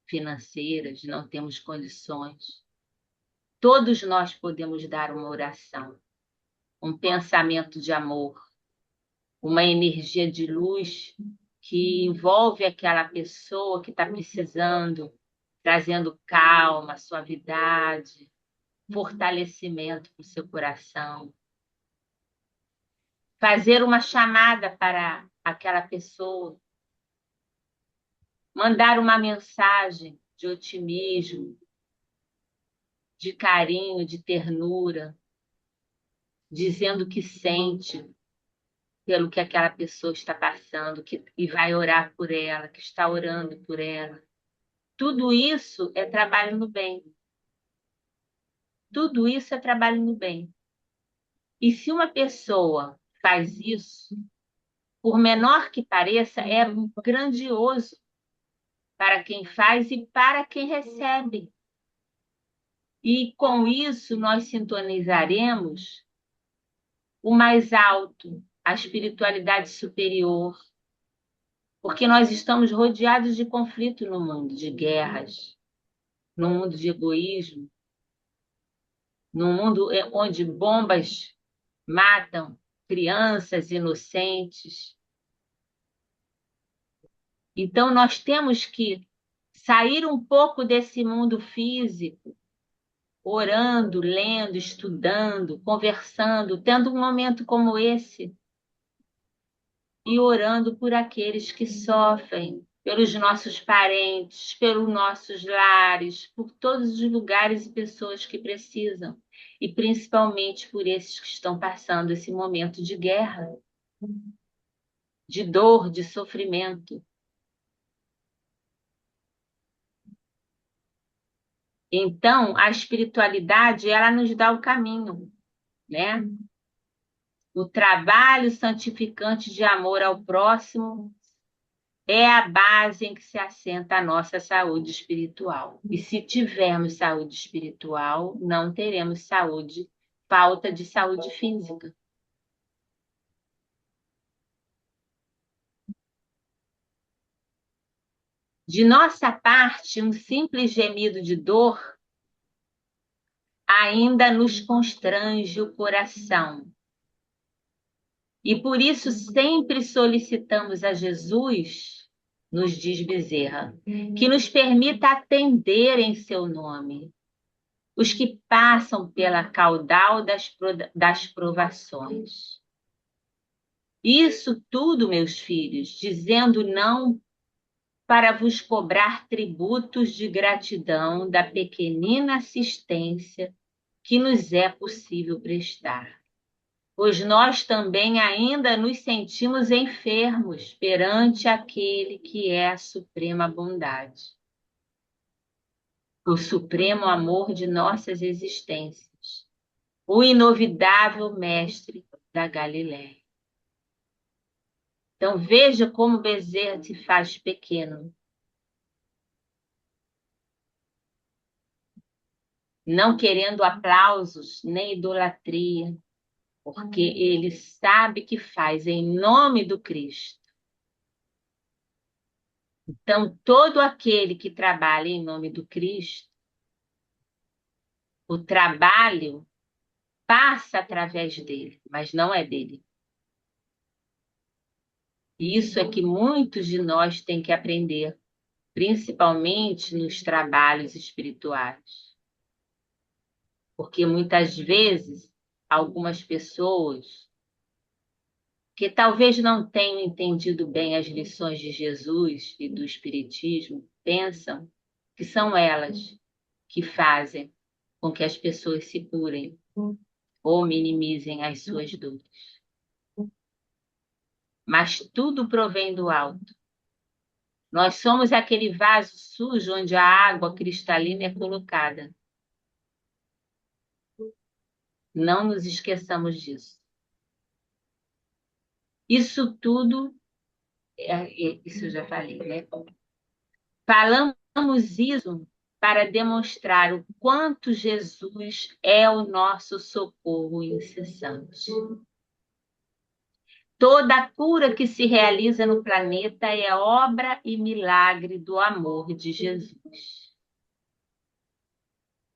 financeiras, não temos condições, todos nós podemos dar uma oração, um pensamento de amor, uma energia de luz que envolve aquela pessoa que está precisando, trazendo calma, suavidade, fortalecimento para o seu coração. Fazer uma chamada para aquela pessoa, mandar uma mensagem de otimismo, de carinho, de ternura, dizendo que sente pelo que aquela pessoa está passando, e vai orar por ela, que está orando por ela. Tudo isso é trabalho no bem. Tudo isso é trabalho no bem. E se uma pessoa faz isso, por menor que pareça, é grandioso para quem faz e para quem recebe. E com isso nós sintonizaremos o mais alto, a espiritualidade superior, porque nós estamos rodeados de conflito no mundo, de guerras, no mundo de egoísmo, no mundo onde bombas matam crianças inocentes. Então, nós temos que sair um pouco desse mundo físico, orando, lendo, estudando, conversando, tendo um momento como esse, e orando por aqueles que sofrem, pelos nossos parentes, pelos nossos lares, por todos os lugares e pessoas que precisam, e principalmente por esses que estão passando esse momento de guerra, de dor, de sofrimento. Então, a espiritualidade, ela nos dá o caminho, né? O trabalho santificante de amor ao próximo é a base em que se assenta a nossa saúde espiritual. E se tivermos saúde espiritual, não teremos falta de saúde física. De nossa parte, um simples gemido de dor ainda nos constrange o coração. E por isso sempre solicitamos a Jesus, nos diz Bezerra, que nos permita atender em seu nome os que passam pela caudal das provações. Isso tudo, meus filhos, dizendo não para vos cobrar tributos de gratidão da pequenina assistência que nos é possível prestar. Pois nós também ainda nos sentimos enfermos perante aquele que é a suprema bondade, o supremo amor de nossas existências, o inovidável mestre da Galileia. Então veja como Bezerra se faz pequeno, não querendo aplausos nem idolatria, porque ele sabe que faz em nome do Cristo. Então, todo aquele que trabalha em nome do Cristo, o trabalho passa através dele, mas não é dele. E isso é que muitos de nós têm que aprender, principalmente nos trabalhos espirituais. Porque muitas vezes, algumas pessoas que talvez não tenham entendido bem as lições de Jesus e do Espiritismo, pensam que são elas que fazem com que as pessoas se curem ou minimizem as suas dores. Mas tudo provém do alto. Nós somos aquele vaso sujo onde a água cristalina é colocada. Não nos esqueçamos disso. Isso tudo, isso eu já falei, né? Falamos isso para demonstrar o quanto Jesus é o nosso socorro incessante. Toda a cura que se realiza no planeta é obra e milagre do amor de Jesus.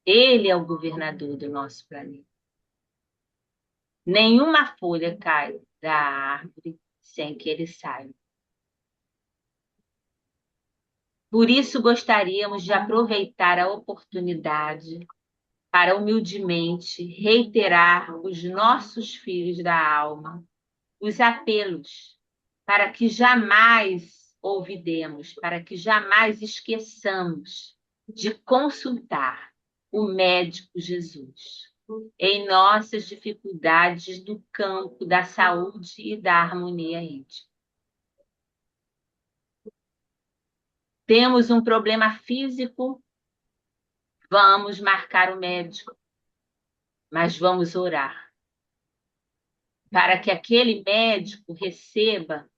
Ele é o governador do nosso planeta. Nenhuma folha cai da árvore sem que ele saiba. Por isso gostaríamos de aproveitar a oportunidade para humildemente reiterar os nossos filhos da alma, os apelos para que jamais olvidemos, para que jamais esqueçamos de consultar o médico Jesus em nossas dificuldades do campo da saúde e da harmonia íntima. Temos um problema físico, vamos marcar o médico, mas vamos orar para que aquele médico receba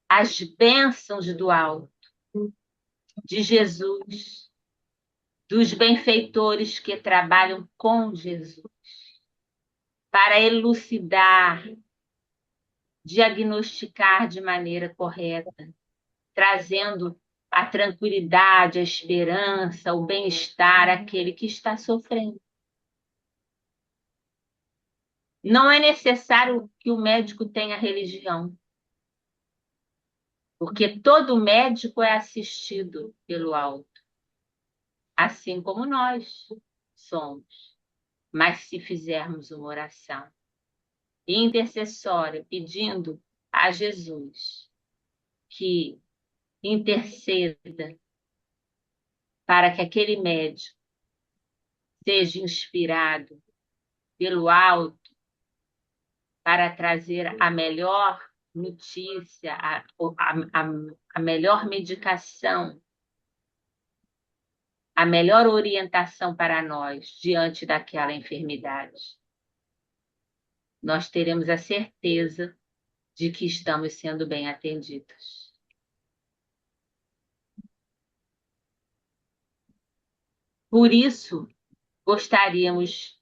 as bênçãos do alto, de Jesus, dos benfeitores que trabalham com Jesus, para elucidar, diagnosticar de maneira correta, trazendo a tranquilidade, a esperança, o bem-estar àquele que está sofrendo. Não é necessário que o médico tenha religião, porque todo médico é assistido pelo alto, assim como nós somos. Mas se fizermos uma oração intercessória, pedindo a Jesus que interceda para que aquele médico seja inspirado pelo alto para trazer a melhor notícia, a melhor medicação a melhor orientação para nós diante daquela enfermidade. Nós teremos a certeza de que estamos sendo bem atendidos. Por isso, gostaríamos,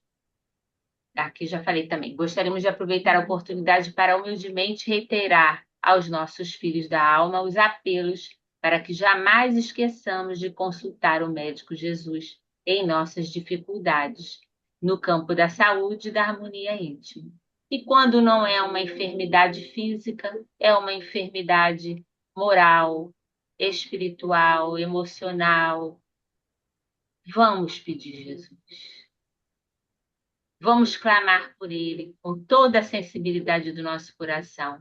aqui já falei também, gostaríamos de aproveitar a oportunidade para humildemente reiterar aos nossos filhos da alma os apelos para que jamais esqueçamos de consultar o médico Jesus em nossas dificuldades no campo da saúde e da harmonia íntima. E quando não é uma enfermidade física, é uma enfermidade moral, espiritual, emocional. Vamos pedir Jesus. Vamos clamar por Ele com toda a sensibilidade do nosso coração.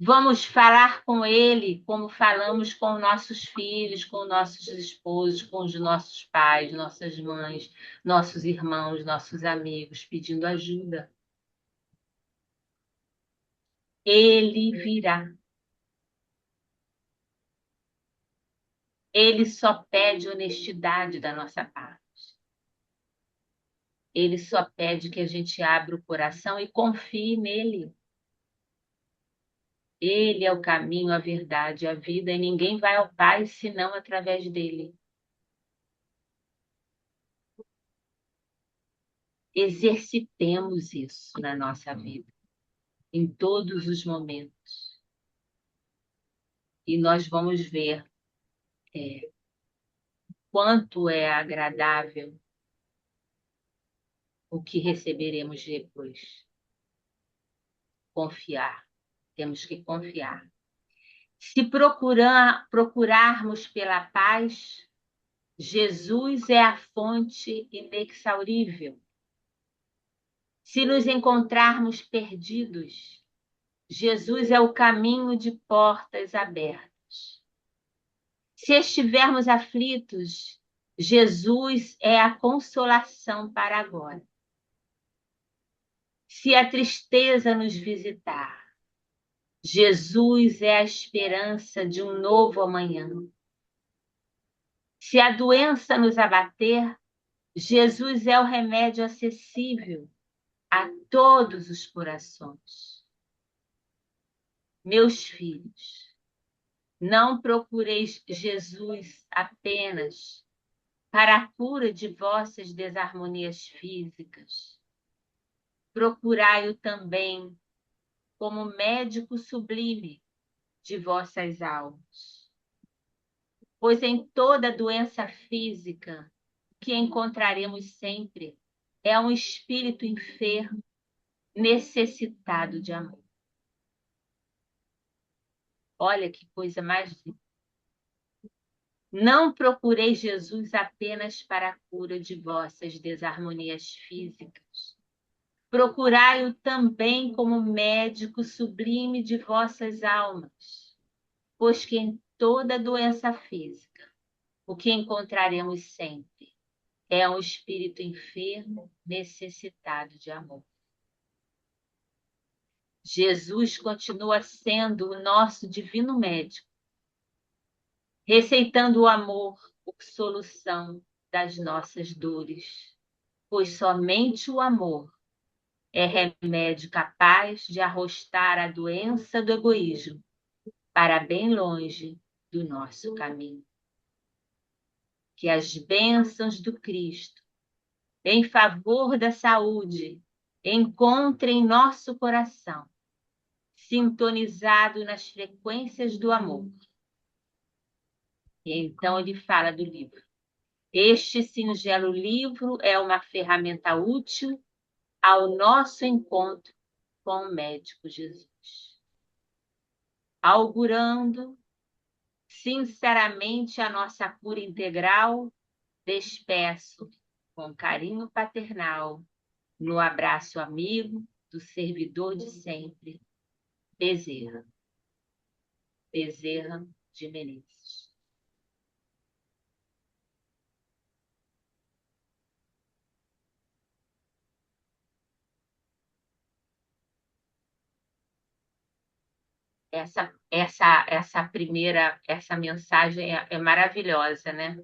Vamos falar com Ele como falamos com nossos filhos, com nossos esposos, com os nossos pais, nossas mães, nossos irmãos, nossos amigos, pedindo ajuda. Ele virá. Ele só pede honestidade da nossa parte. Ele só pede que a gente abra o coração e confie nele. Ele é o caminho, a verdade, a vida, e ninguém vai ao Pai senão através dele. Exercitemos isso na nossa vida, em todos os momentos. E nós vamos ver quanto é agradável o que receberemos depois. Confiar. Temos que confiar. Se procurarmos pela paz, Jesus é a fonte inexaurível. Se nos encontrarmos perdidos, Jesus é o caminho de portas abertas. Se estivermos aflitos, Jesus é a consolação para agora. Se a tristeza nos visitar, Jesus é a esperança de um novo amanhã. Se a doença nos abater, Jesus é o remédio acessível a todos os corações. Meus filhos, não procureis Jesus apenas para a cura de vossas desarmonias físicas. Procurai-o também como médico sublime de vossas almas. Pois em toda doença física que encontraremos sempre é um espírito enfermo, necessitado de amor. Olha que coisa mais linda. Não procureis Jesus apenas para a cura de vossas desarmonias físicas. Procurai-o também como médico sublime de vossas almas, pois que em toda doença física, o que encontraremos sempre é um espírito enfermo, necessitado de amor. Jesus continua sendo o nosso divino médico, receitando o amor por solução das nossas dores, pois somente o amor é remédio capaz de arrostar a doença do egoísmo para bem longe do nosso caminho. Que as bênçãos do Cristo em favor da saúde encontrem nosso coração sintonizado nas frequências do amor. E então ele fala do livro. Este singelo livro é uma ferramenta útil ao nosso encontro com o médico Jesus, augurando sinceramente a nossa cura integral. Despeço com carinho paternal, no abraço amigo do servidor de sempre, Bezerra. Bezerra de Menezes. Essa mensagem é maravilhosa, né?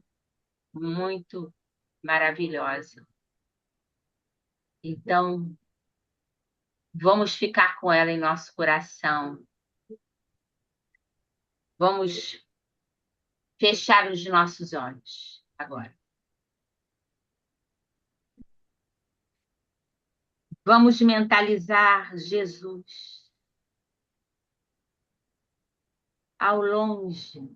muito maravilhosa. Então, vamos ficar com ela em nosso coração. Vamos fechar os nossos olhos agora. Vamos mentalizar Jesus ao longe,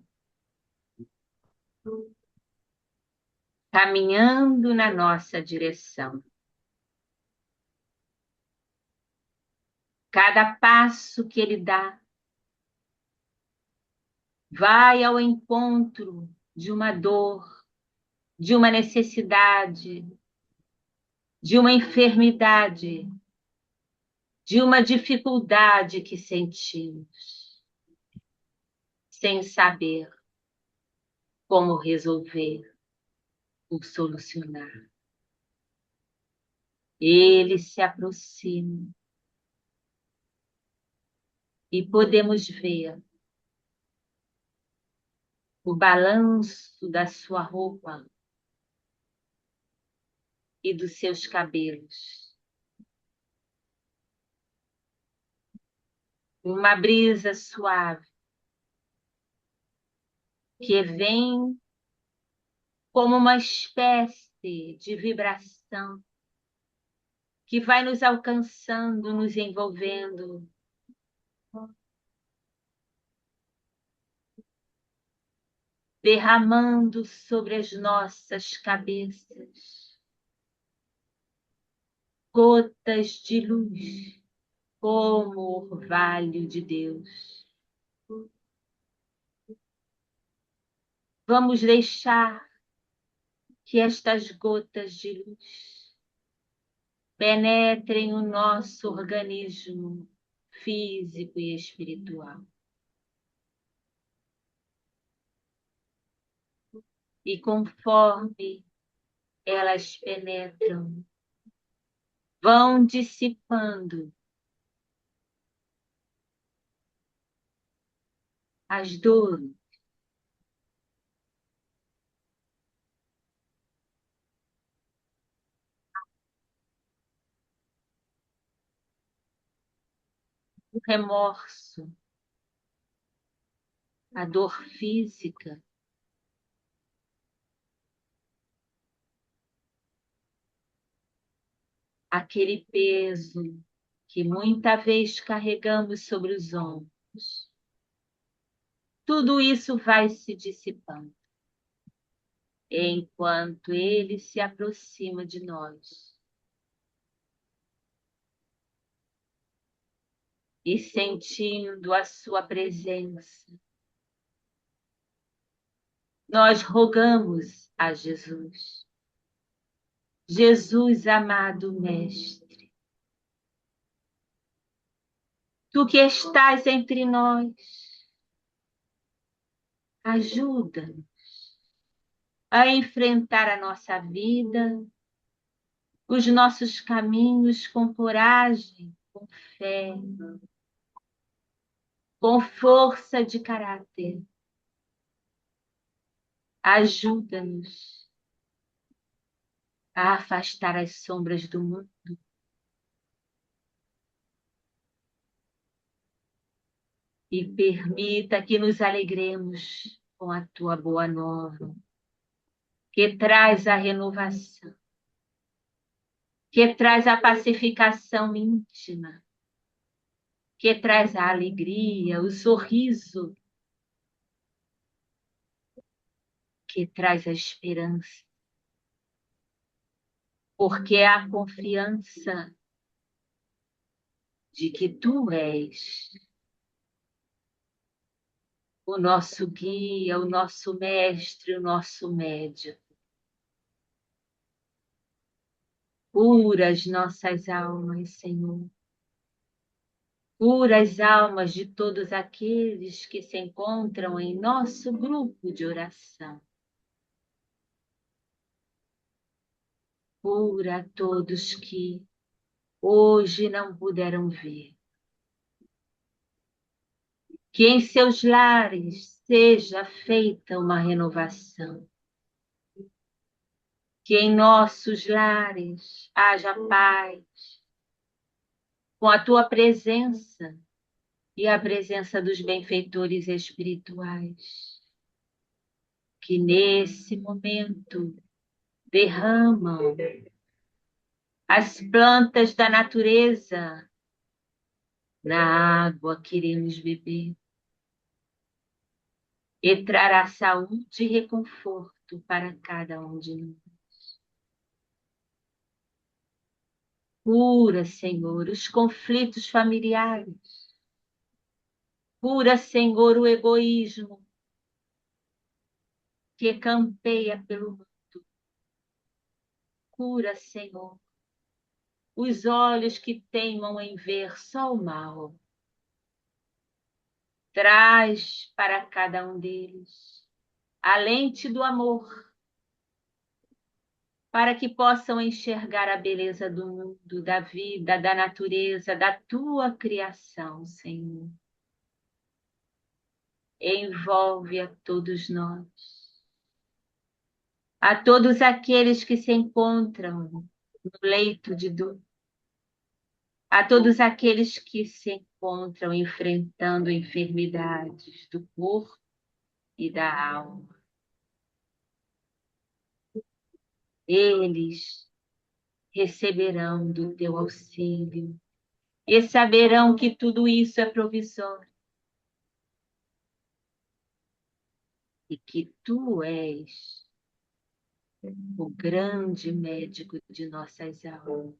caminhando na nossa direção. Cada passo que ele dá vai ao encontro de uma dor, de uma necessidade, de uma enfermidade, de uma dificuldade que sentimos, sem saber como resolver ou solucionar. Ele se aproxima e podemos ver o balanço da sua roupa e dos seus cabelos. Uma brisa suave que vem como uma espécie de vibração que vai nos alcançando, nos envolvendo. Derramando sobre as nossas cabeças gotas de luz, como o orvalho de Deus. Vamos deixar que estas gotas de luz penetrem o nosso organismo físico e espiritual. E conforme elas penetram, vão dissipando as dores, o remorso, a dor física, aquele peso que muita vez carregamos sobre os ombros. Tudo isso vai se dissipando enquanto ele se aproxima de nós. E sentindo a sua presença, nós rogamos a Jesus. Jesus, amado Mestre, tu que estás entre nós, ajuda-nos a enfrentar a nossa vida, os nossos caminhos com coragem, com fé, com força de caráter. Ajuda-nos a afastar as sombras do mundo e permita que nos alegremos com a tua boa nova, que traz a renovação, que traz a pacificação íntima, que traz a alegria, o sorriso, que traz a esperança, porque é a confiança de que tu és o nosso guia, o nosso mestre, o nosso médico. Cura as nossas almas, Senhor. Cura as almas de todos aqueles que se encontram em nosso grupo de oração. Cura a todos que hoje não puderam ver. Que em seus lares seja feita uma renovação. Que em nossos lares haja paz, com a tua presença e a presença dos benfeitores espirituais, que nesse momento derramam as plantas da natureza na água que iremos beber e trará saúde e reconforto para cada um de nós. Cura, Senhor, os conflitos familiares. Cura, Senhor, o egoísmo que campeia pelo mundo. Cura, Senhor, os olhos que teimam em ver só o mal. Traz para cada um deles a lente do amor, para que possam enxergar a beleza do mundo, da vida, da natureza, da tua criação, Senhor. Envolve a todos nós, a todos aqueles que se encontram no leito de dor, a todos aqueles que se encontram enfrentando enfermidades do corpo e da alma. Eles receberão do teu auxílio e saberão que tudo isso é provisório e que tu és o grande médico de nossas almas.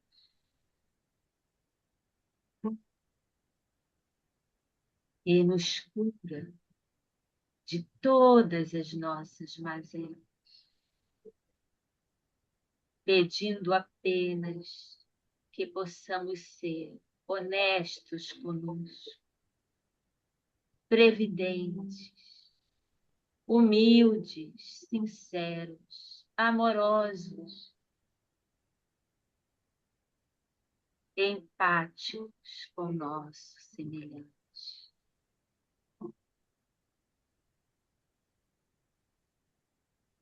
E nos cura de todas as nossas mazelas, pedindo apenas que possamos ser honestos conosco, previdentes, humildes, sinceros, amorosos, empáticos com o nosso semelhante.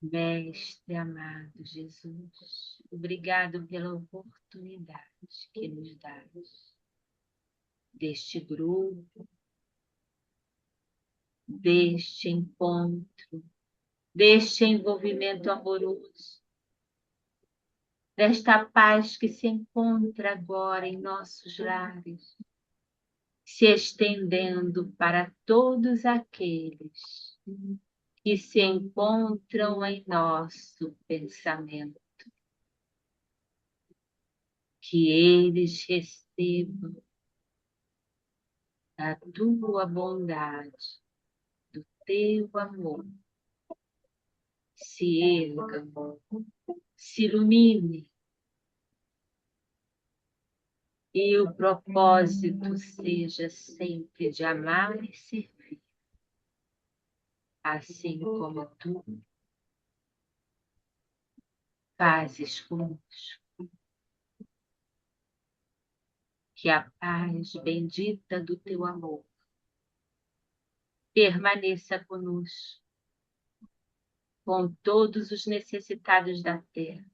Mestre amado Jesus, obrigado pela oportunidade que nos dás deste grupo, deste encontro, deste envolvimento amoroso, desta paz que se encontra agora em nossos lares, se estendendo para todos aqueles que se encontram em nosso pensamento. Que eles recebam a tua bondade, do teu amor, se ergam, se iluminem, e o propósito seja sempre de amar e servir, assim como tu fazes conosco. Que a paz bendita do teu amor permaneça conosco, com todos os necessitados da terra,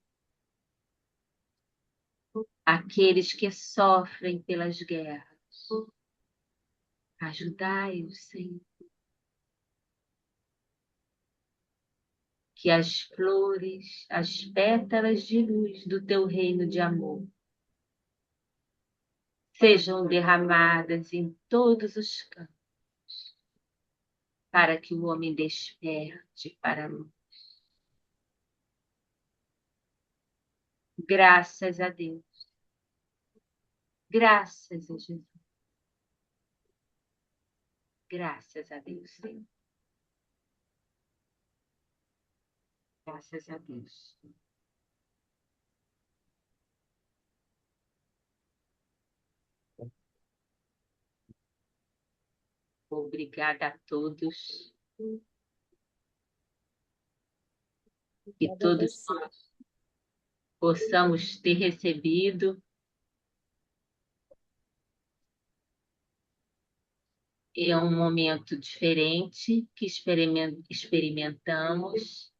aqueles que sofrem pelas guerras. Ajudai-os, Senhor. Que as flores, as pétalas de luz do teu reino de amor sejam derramadas em todos os campos, para que o homem desperte para a luz. Graças a Deus. Graças a Jesus. Graças a Deus, Senhor. Graças a Deus. Obrigada a todos. Que todos nós possamos ter recebido é um momento diferente que experimentamos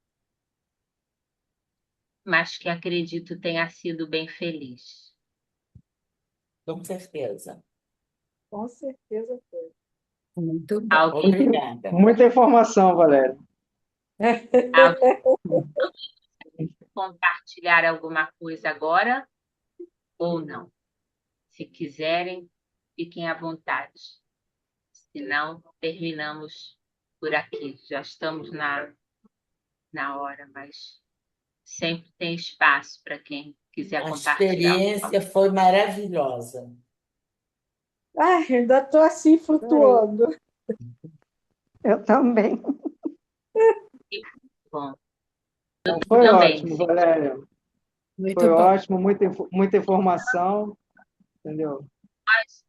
mas que acredito tenha sido bem feliz. Com certeza. Com certeza foi. Muito bom. Alguém, Obrigada. Muita informação, Valéria. alguém quer compartilhar alguma coisa agora ou não? Se quiserem, fiquem à vontade. Se não, terminamos por aqui. Já estamos na hora, mas sempre tem espaço para quem quiser A compartilhar. experiência foi maravilhosa. Ai, ainda estou assim flutuando. Eu também. Bom, Então, foi também, ótimo, sim. Valéria. Muito Foi bom. ótimo, muita informação, entendeu?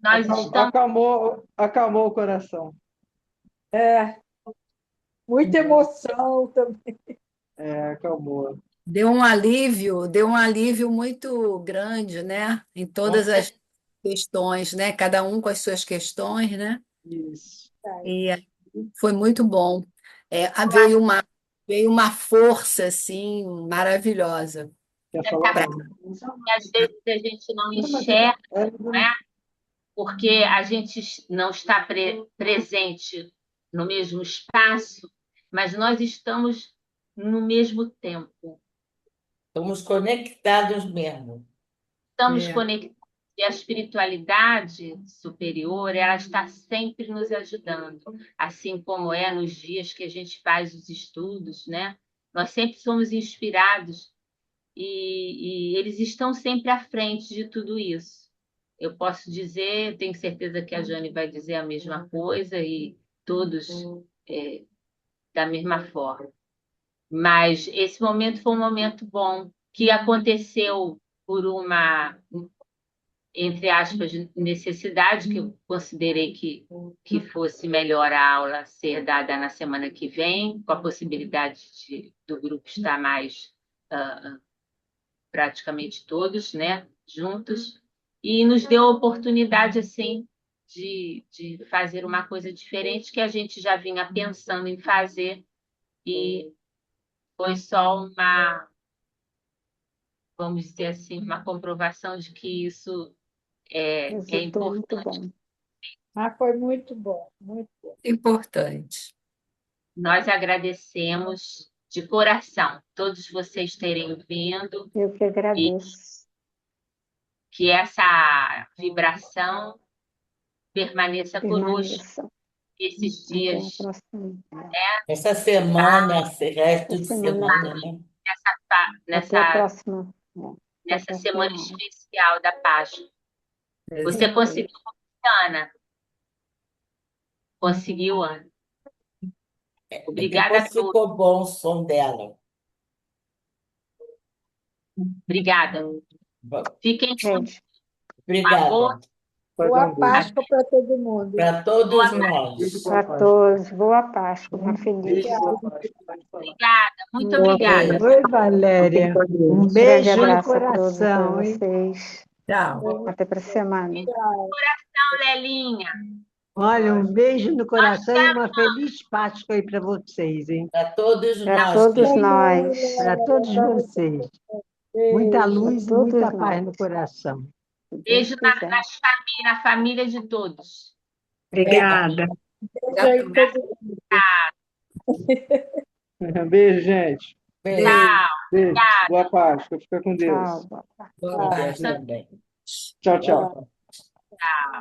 Nós estamos. Acalmou o coração. Muita emoção também. Acalmou. Deu um alívio muito grande, né? Em todas as questões, né? Cada um com as suas questões, né? Isso. E aí foi muito bom. Veio uma força assim maravilhosa. Quer falar? Pra- E às vezes a gente não enxerga, né? Porque a gente não está presente no mesmo espaço, mas nós estamos no mesmo tempo. Estamos conectados mesmo. Estamos É. conectados. E a espiritualidade superior, ela está sempre nos ajudando, assim como é nos dias que a gente faz os estudos, né? Nós sempre somos inspirados e eles estão sempre à frente de tudo isso. Eu posso dizer, tenho certeza que a Jane vai dizer a mesma coisa e todos da mesma forma. Mas esse momento foi um momento bom, que aconteceu por uma, entre aspas, necessidade, que eu considerei que fosse melhor a aula ser dada na semana que vem, com a possibilidade do grupo estar mais praticamente todos, né, juntos, e nos deu a oportunidade, assim, de fazer uma coisa diferente que a gente já vinha pensando em fazer, e foi só uma, vamos dizer assim, uma comprovação de que isso é Resultou muito importante. bom. Foi muito bom, muito bom. Importante. Nós agradecemos de coração todos vocês terem vindo Eu que e agradeço. que essa vibração permaneça conosco Permaneça. esses Até a dias, próxima. Essa semana, esse resto de semana. semana, né? Até a nessa próxima. Até a nessa próxima semana aula. especial da Páscoa. Você conseguiu, Ana? Conseguiu, Ana? Obrigada a Depois todos. ficou bom o som dela. Obrigada. Fiquem com Gente, favor. Obrigada. Boa Páscoa para todo mundo. Para todos nós. para todos, boa Páscoa, uma feliz. Obrigada, muito Boa obrigada. Oi, Valéria. Um Grande beijo no abraço a todos para coração, hein? vocês. Tchau. Até para a semana. Então, Lelinha, Olha, um beijo no coração e uma feliz Páscoa aí para vocês, hein? Para todos Para nós. todos nós. Para todos vocês. Muita luz e todos muita nós. paz no coração. Se Deus beijo quiser. na família de todos. Obrigada. Beijo aí todo mundo. Beijo, gente. Beijo. Tchau. Beijo. Boa Páscoa. Fica com Deus. Tchau. Boa tarde também. Tchau, tchau. Tchau.